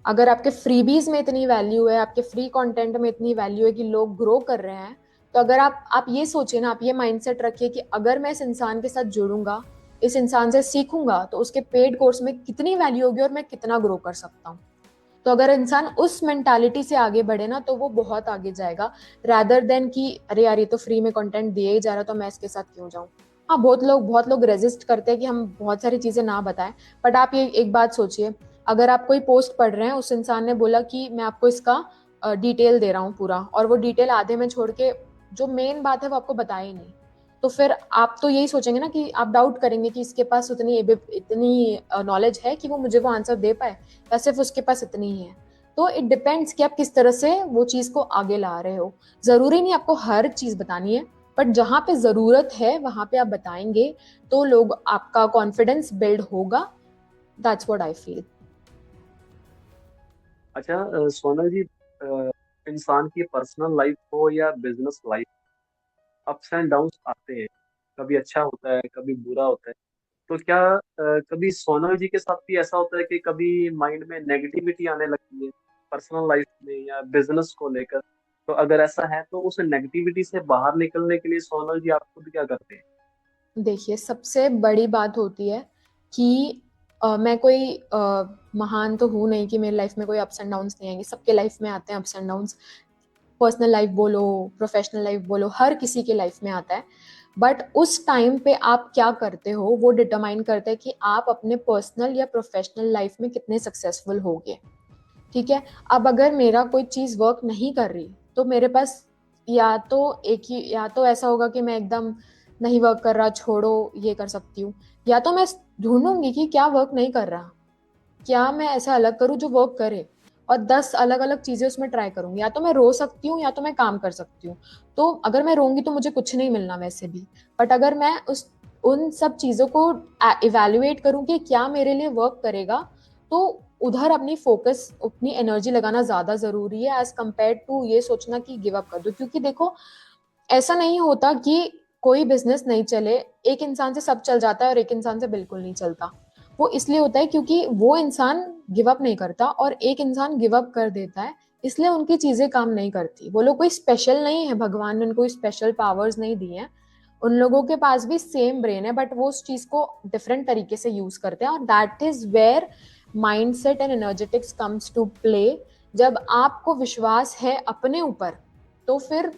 अगर आपके फ्रीबीज में इतनी वैल्यू है, आपके फ्री कंटेंट में इतनी वैल्यू है कि लोग ग्रो कर रहे हैं, तो अगर आप ये सोचिए ना, आप ये माइंडसेट रखिए कि अगर मैं इस इंसान के साथ जुड़ूंगा, इस इंसान से सीखूंगा, तो उसके पेड कोर्स में कितनी वैल्यू होगी और मैं कितना ग्रो कर सकता हूँ। तो अगर इंसान उस मेंटालिटी से आगे बढ़े ना, तो वो बहुत आगे जाएगा, रादर देन कि अरे यार ये तो फ्री में कंटेंट दिए ही जा रहा, तो मैं इसके साथ क्यों जाऊं। हाँ, बहुत लोग रेजिस्ट करते हैं कि हम बहुत सारी चीजें ना बताएं। बट आप ये एक बात सोचिए, अगर आप कोई पोस्ट पढ़ रहे हैं, उस इंसान ने बोला कि मैं आपको इसका डिटेल दे रहा हूँ पूरा, और वो डिटेल आधे में छोड़ के जो मेन बात है वो आपको बताया ही नहीं, तो फिर आप तो यही सोचेंगे ना कि आप डाउट करेंगे कि इसके पास इतनी इतनी नॉलेज है कि वो मुझे वो आंसर दे पाए, या सिर्फ उसके पास इतनी ही है। तो इट डिपेंड्स कि आप किस तरह से वो चीज़ को आगे ला रहे हो। ज़रूरी नहीं आपको हर चीज़ बतानी है, बट जहाँ पे ज़रूरत है वहाँ पे आप बताएंगे तो लोग आपका कॉन्फिडेंस बिल्ड होगा। That's what I feel. अच्छा सोनल जी, इंसान की पर्सनल लाइफ हो या business life, ups and downs आते हैं। कभी अच्छा होता है, कभी बुरा होता है। तो क्या कभी सोनल जी के साथ भी ऐसा होता है कि कभी माइंड में नेगेटिविटी आने लगती है पर्सनल लाइफ में या बिजनेस को लेकर? तो अगर ऐसा है तो उस नेगेटिविटी से बाहर निकलने के लिए सोनल जी आप खुद क्या करते हैं? देखिए, सबसे बड़ी बात होती है कि मैं कोई महान तो हूँ नहीं कि मेरी लाइफ में कोई अप्स एंड डाउन्स नहीं आएंगे। सबके लाइफ में आते हैं ups and downs. Personal life बोलो, प्रोफेशनल लाइफ बोलो, हर किसी के लाइफ में आता है। बट उस टाइम पे आप क्या करते हो वो डिटरमाइन करता है कि आप अपने पर्सनल या प्रोफेशनल लाइफ में कितने सक्सेसफुल होगे। ठीक है। अब अगर मेरा कोई चीज़ वर्क नहीं कर रही तो मेरे पास या तो ऐसा होगा कि मैं एकदम नहीं वर्क कर रहा, छोड़ो, ये कर सकती हूँ। या तो मैं ढूंढूंगी कि क्या वर्क नहीं कर रहा, क्या मैं ऐसा अलग करूँ जो वर्क करे, और 10 अलग अलग चीजें उसमें ट्राई करूंगी। या तो मैं रो सकती हूँ या तो मैं काम कर सकती हूँ। तो अगर मैं रोंगी तो मुझे कुछ नहीं मिलना वैसे भी। बट अगर मैं उस उन सब चीजों को इवेल्युएट करूँ कि क्या मेरे लिए वर्क करेगा, तो उधर अपनी फोकस, अपनी एनर्जी लगाना ज्यादा जरूरी है एज कम्पेयर टू ये सोचना कि गिव अप कर दो। क्योंकि देखो, ऐसा नहीं होता कि कोई बिजनेस नहीं चले, एक इंसान से सब चल जाता है और एक इंसान से बिल्कुल नहीं चलता। वो इसलिए होता है क्योंकि वो इंसान गिव अप नहीं करता और एक इंसान गिव अप कर देता है, इसलिए उनकी चीजें काम नहीं करती। वो लोग कोई स्पेशल नहीं है, भगवान ने उनको स्पेशल पावर्स नहीं दी हैं। उन लोगों के पास भी सेम ब्रेन है, बट वो उस चीज को डिफरेंट तरीके से यूज करते हैं, और that is where mindset and energetics comes to play. जब आपको विश्वास है अपने ऊपर, तो फिर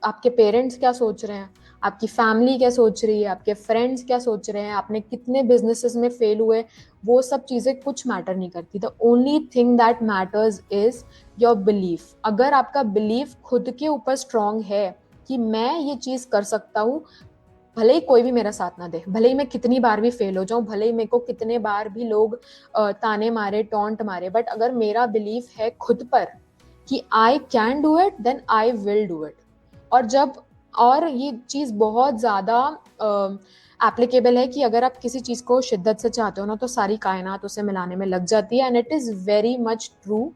आपके पेरेंट्स क्या सोच रहे हैं, आपकी फैमिली क्या सोच रही है, आपके फ्रेंड्स क्या सोच रहे हैं, आपने कितने बिजनेसेस में फेल हुए, वो सब चीजें कुछ मैटर नहीं करती। The only thing that matters is your belief. अगर आपका बिलीफ खुद के ऊपर स्ट्रांग है कि मैं ये चीज कर सकता हूँ, भले ही कोई भी मेरा साथ ना दे, भले ही मैं कितनी बार भी फेल हो जाऊं, भले ही मेरे को कितने बार भी लोग ताने मारे, टॉन्ट मारे, बट अगर मेरा बिलीफ है खुद पर कि I can do it, then I will do it. और जब और ये चीज़ बहुत ज़्यादा एप्लीकेबल है कि अगर आप किसी चीज़ को शिद्दत से चाहते हो ना, तो सारी कायनात उसे मिलाने में लग जाती है, and it is very much true.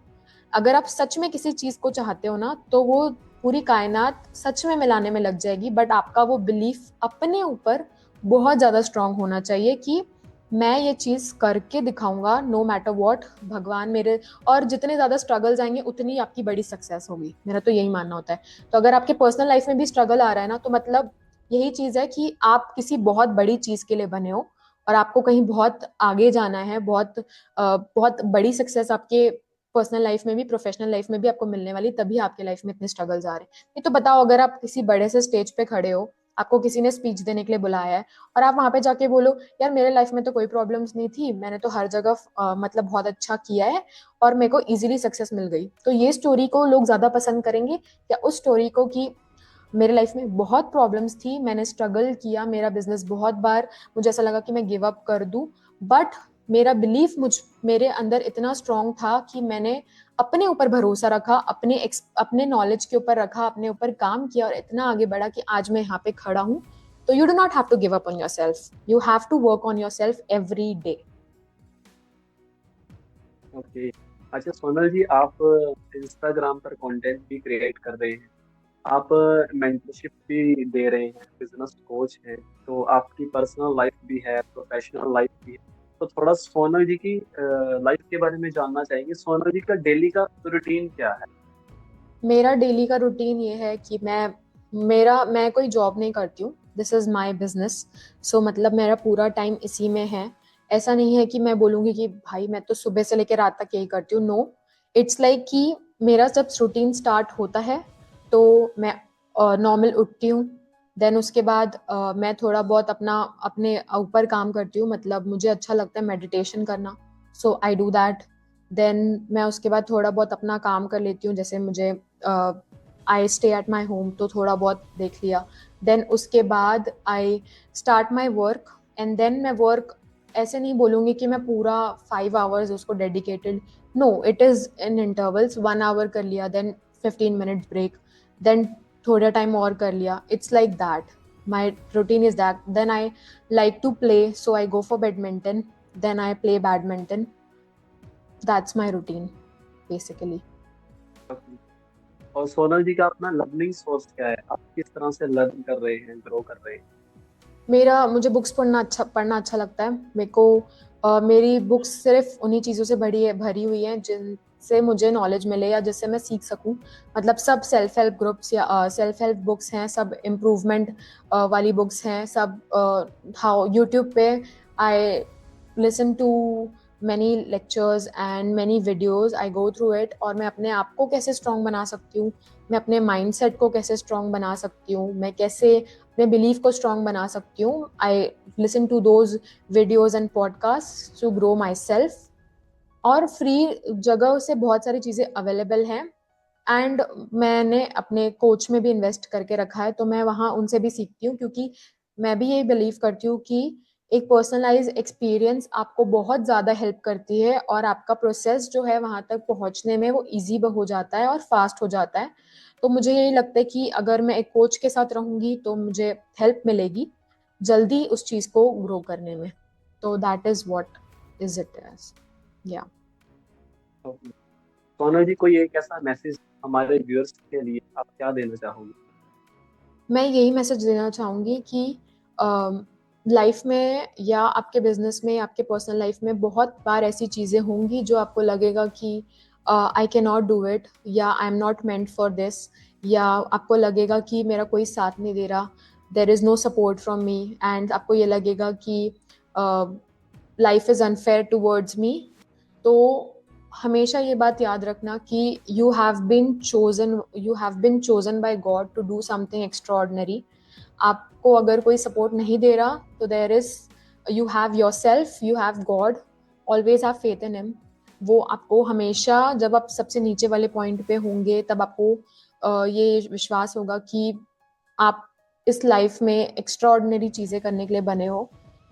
अगर आप सच में किसी चीज़ को चाहते हो ना, तो वो पूरी कायनात सच में मिलाने में लग जाएगी। बट आपका वो बिलीफ अपने ऊपर बहुत ज़्यादा स्ट्रांग होना चाहिए कि मैं ये चीज़ करके दिखाऊंगा, नो मैटर वॉट। भगवान मेरे, और जितने ज़्यादा स्ट्रगल्स आएंगे उतनी आपकी बड़ी सक्सेस होगी, मेरा तो यही मानना होता है। तो अगर आपके पर्सनल लाइफ में भी स्ट्रगल आ रहा है ना, तो मतलब यही चीज़ है कि आप किसी बहुत बड़ी चीज़ के लिए बने हो, और आपको कहीं बहुत आगे जाना है, बहुत बड़ी सक्सेस आपके पर्सनल लाइफ में भी, प्रोफेशनल लाइफ में भी आपको मिलने वाली, तभी आपके लाइफ में इतने स्ट्रगल्स आ रहे हैं। नहीं तो बताओ, अगर आप किसी बड़े से स्टेज पे खड़े हो, आपको किसी ने स्पीच देने के लिए बुलाया है, और आप वहां पे जाके बोलो, यार मेरे लाइफ में तो कोई प्रॉब्लम्स नहीं थी, मैंने तो हर जगह मतलब बहुत अच्छा किया है और मेरे को इजीली सक्सेस मिल गई, तो ये स्टोरी को लोग ज्यादा पसंद करेंगे या उस स्टोरी को कि मेरे लाइफ में बहुत प्रॉब्लम्स थी, मैंने स्ट्रगल किया, मेरा बिजनेस बहुत बार मुझे ऐसा लगा कि मैं गिव अप कर दूं, बट मेरा बिलीफ मेरे अंदर इतना स्ट्रांग था कि मैंने अपने ऊपर भरोसा रखा, अपने नॉलेज के ऊपर रखा, अपने ऊपर काम किया और इतना आगे बढ़ा कि आज मैं यहाँ पे खड़ा हूँ। तो you do not have to give up on yourself, you have to work on yourself every day. Okay. अच्छा सोनल जी, आप इंस्टाग्राम पर कंटेंट भी क्रिएट कर रहे हैं, आप मेंटरशिप भी दे रहे हैं, बिजनेस कोच हैं, तो आपकी पर्सनल लाइफ भी है, प्रोफेशनल लाइफ भी है। तो थोड़ा सोनल जी की लाइफ के बारे में जानना चाहेंगे। सोनल जी का डेली का रूटीन क्या है? मेरा डेली का रूटीन ये है कि मैं कोई जॉब नहीं करती हूँ, दिस इज माई बिजनेस। सो मतलब मेरा पूरा टाइम इसी में है। ऐसा नहीं है कि मैं बोलूँगी कि भाई मैं तो सुबह से लेकर रात तक यही करती हूँ, नो। इट्स लाइक कि मेरा जब रूटीन स्टार्ट होता है तो मैं नॉर्मल उठती हूँ। देन उसके बाद मैं थोड़ा बहुत अपने ऊपर काम करती हूँ, मतलब मुझे अच्छा लगता है मेडिटेशन करना, सो आई डू दैट। देन मैं उसके बाद थोड़ा बहुत अपना काम कर लेती हूँ, जैसे मुझे I stay at my home तो थोड़ा बहुत देख लिया। देन उसके बाद I start my work, and then मैं वर्क ऐसे नहीं बोलूँगी कि मैं पूरा 5 आवर्स उसको dedicated, no, it is in intervals, 1 hour कर लिया, देन 15 मिनट्स ब्रेक, देन थोड़ा टाइम और कर लिया, it's like that, my routine is that. Then I like to play, so I go for badminton, then I play badminton. That's my routine basically. और सोनल जी का अपना learning source क्या है? आप किस तरह से लर्न कर रहे हैं, ग्रो कर रहे हैं? मुझे बुक्स पढ़ना अच्छा लगता है मेरे को. मेरी बुक्स सिर्फ उन्हीं चीज़ों से भरी हुई हैं जिनसे मुझे नॉलेज मिले या जिससे मैं सीख सकूं. मतलब सब सेल्फ हेल्प ग्रुप्स या सेल्फ हेल्प बुक्स हैं, सब इम्प्रूवमेंट वाली बुक्स हैं, सब हाउ यूट्यूब पे I listen to many lectures and many videos, I go through it, और मैं अपने आप को कैसे स्ट्रॉन्ग बना सकती हूँ, मैं अपने माइंडसेट को कैसे स्ट्रॉन्ग बना सकती हूँ, मैं कैसे अपने बिलीफ को स्ट्रॉन्ग बना सकती हूँ. I listen to those videos and podcast to grow myself. और फ्री जगह से बहुत सारी चीज़ें अवेलेबल हैं, एंड मैंने अपने कोच में भी इन्वेस्ट करके रखा है, तो मैं वहाँ उनसे भी सीखती हूँ, क्योंकि मैं भी यही बिलीव करती हूँ कि एक पर्सनलाइज एक्सपीरियंस आपको बहुत ज़्यादा हेल्प करती है, और आपका प्रोसेस जो है वहाँ तक पहुँचने में वो ईजी हो जाता है और फास्ट हो जाता है. तो मुझे यही लगता है कि अगर मैं एक कोच के साथ रहूँगी तो मुझे हेल्प मिलेगी जल्दी उस चीज़ को ग्रो करने में. तो that is what is it as. या तो सोनल जी, कोई एक ऐसा मैसेज हमारे व्यूअर्स के लिए आप क्या देना चाहोगे? मैं यही मैसेज देना चाहूँगी कि लाइफ में या आपके बिजनेस में, आपके पर्सनल लाइफ में बहुत बार ऐसी चीज़ें होंगी जो आपको लगेगा कि I can not do it, या I am not meant for this, या आपको लगेगा कि मेरा कोई साथ नहीं दे रहा, there is no support from me, and आपको ये लगेगा कि life is unfair towards me. तो हमेशा ये बात याद रखना कि you have been chosen by God to do something extraordinary. आपको अगर कोई सपोर्ट नहीं दे रहा तो there is, you have yourself, you have God, always have faith in him. वो आपको हमेशा, जब आप सबसे नीचे वाले पॉइंट पे होंगे तब आपको ये विश्वास होगा कि आप इस लाइफ में एक्स्ट्रॉर्डनरी चीज़ें करने के लिए बने हो.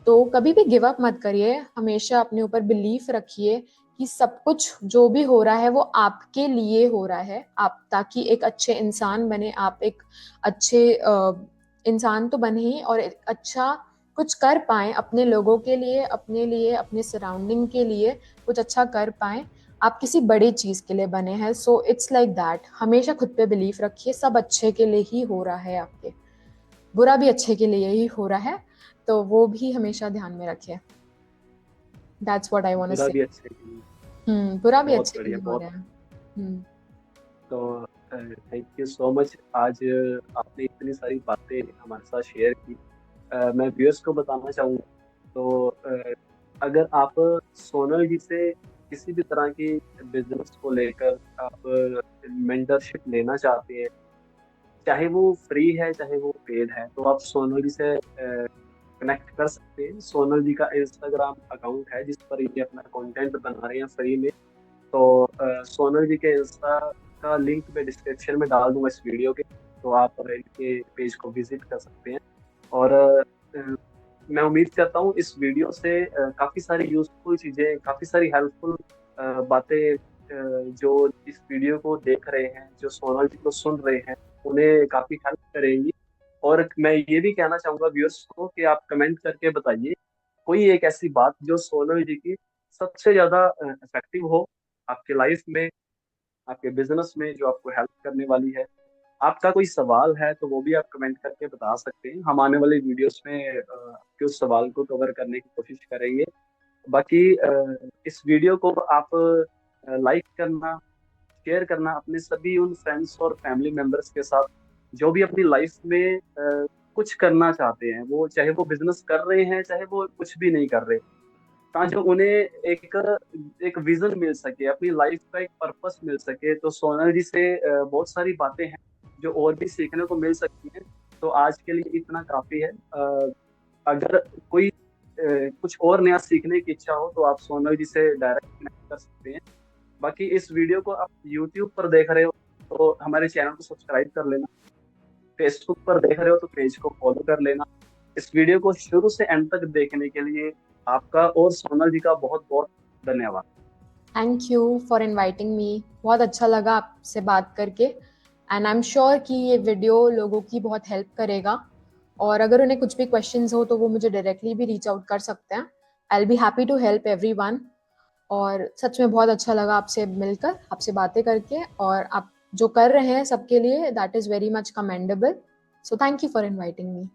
तो कभी भी गिव अप मत करिए, हमेशा अपने ऊपर बिलीफ रखिए कि सब कुछ जो भी हो रहा है वो आपके लिए हो रहा है, आप ताकि एक अच्छे इंसान बने, आप एक अच्छे इंसान तो बने ही, और एक अच्छा कुछ कर पाएं अपने लोगों के लिए, अपने सराउंडिंग के लिए कुछ अच्छा कर पाएं. आप किसी बड़ी चीज़ के लिए बने हैं. सो इट्स लाइक दैट, हमेशा खुद पे बिलीफ रखिए, सब अच्छे के लिए ही हो रहा है आपके, बुरा भी अच्छे के लिए ही हो रहा है, तो वो भी हमेशा ध्यान में रखिए. That's what I want to बुरा से. भी अच्छे के लिए। बुरा भी बहुत अच्छे के बढ़िया, लिए हो बहुत। रहा है. हम्म. तो थैंक यू सो मच। आज आपने इतनी सारी बातें हमारे साथ शेयर की। मैं व्यूअर्स को बताना चाहूँगा, तो अगर आप सोनल जी से किसी भी तरह की बिजनेस को लेकर आप मेंटरशिप लेना चाहते हैं, चाहे वो फ्री है चाहे वो पेड है, तो आप सोनल जी से कनेक्ट कर सकते हैं। सोनल जी का इंस्टाग्राम अकाउंट है जिस पर ये अपना कंटेंट बना रहे हैं फ्री में। तो सोनल जी के इंस्टा का लिंक मैं डिस्क्रिप्शन में डाल दूंगा इस वीडियो के, तो आप इनके पेज को विजिट कर सकते हैं। और मैं उम्मीद करता हूँ इस वीडियो से काफ़ी सारी यूजफुल चीज़ें, काफ़ी सारी हेल्पफुल बातें जो इस वीडियो को देख रहे हैं, जो सोनल जी को सुन रहे हैं, उन्हें काफ़ी हेल्प करेंगी। और मैं ये भी कहना चाहूँगा व्यूअर्स को कि आप कमेंट करके बताइए कोई एक ऐसी बात जो सोनल जी की सबसे ज़्यादा इफेक्टिव हो आपके लाइफ में, आपके बिजनेस में, जो आपको हेल्प करने वाली है। आपका कोई सवाल है तो वो भी आप कमेंट करके बता सकते हैं। हम आने वाले वीडियोस में आपके उस सवाल को कवर करने की कोशिश करेंगे। बाकी इस वीडियो को आप लाइक करना, शेयर करना अपने सभी उन फ्रेंड्स और फैमिली मेंबर्स के साथ जो भी अपनी लाइफ में कुछ करना चाहते हैं, वो चाहे वो बिजनेस कर रहे हैं चाहे वो कुछ भी नहीं कर रहे, ताकि उन्हें एक एक विजन मिल सके, अपनी लाइफ का एक पर्पस मिल सके। तो सोनल जी से बहुत सारी बातें हैं जो और भी सीखने को मिल सकती हैं। तो आज के लिए इतना काफी है। अगर कोई कुछ और नया सीखने की इच्छा हो तो आप सोनल जी से डायरेक्ट कनेक्ट कर सकते हैं। बाकी इस वीडियो को आप यूट्यूब पर देख रहे हो तो हमारे चैनल को सब्सक्राइब कर लेना। फेसबुक पर देख रहे हो तो पेज को फॉलो कर लेना। इस वीडियो को शुरू से एंड तक देखने के लिए आपका और सोनल जी का बहुत बहुत धन्यवाद। Thank you for inviting me. बहुत अच्छा लगा आपसे बात करके एंड आई एम श्योर कि ये वीडियो लोगों की बहुत हेल्प करेगा। और अगर उन्हें कुछ भी क्वेश्चंस हो तो वो मुझे डायरेक्टली भी रीच आउट कर सकते हैं। I will be happy to help everyone. और सच में बहुत अच्छा लगा आपसे मिलकर, आपसे बातें करके, और आप जो कर रहे हैं सबके लिए that is very much commendable. So thank you for inviting me.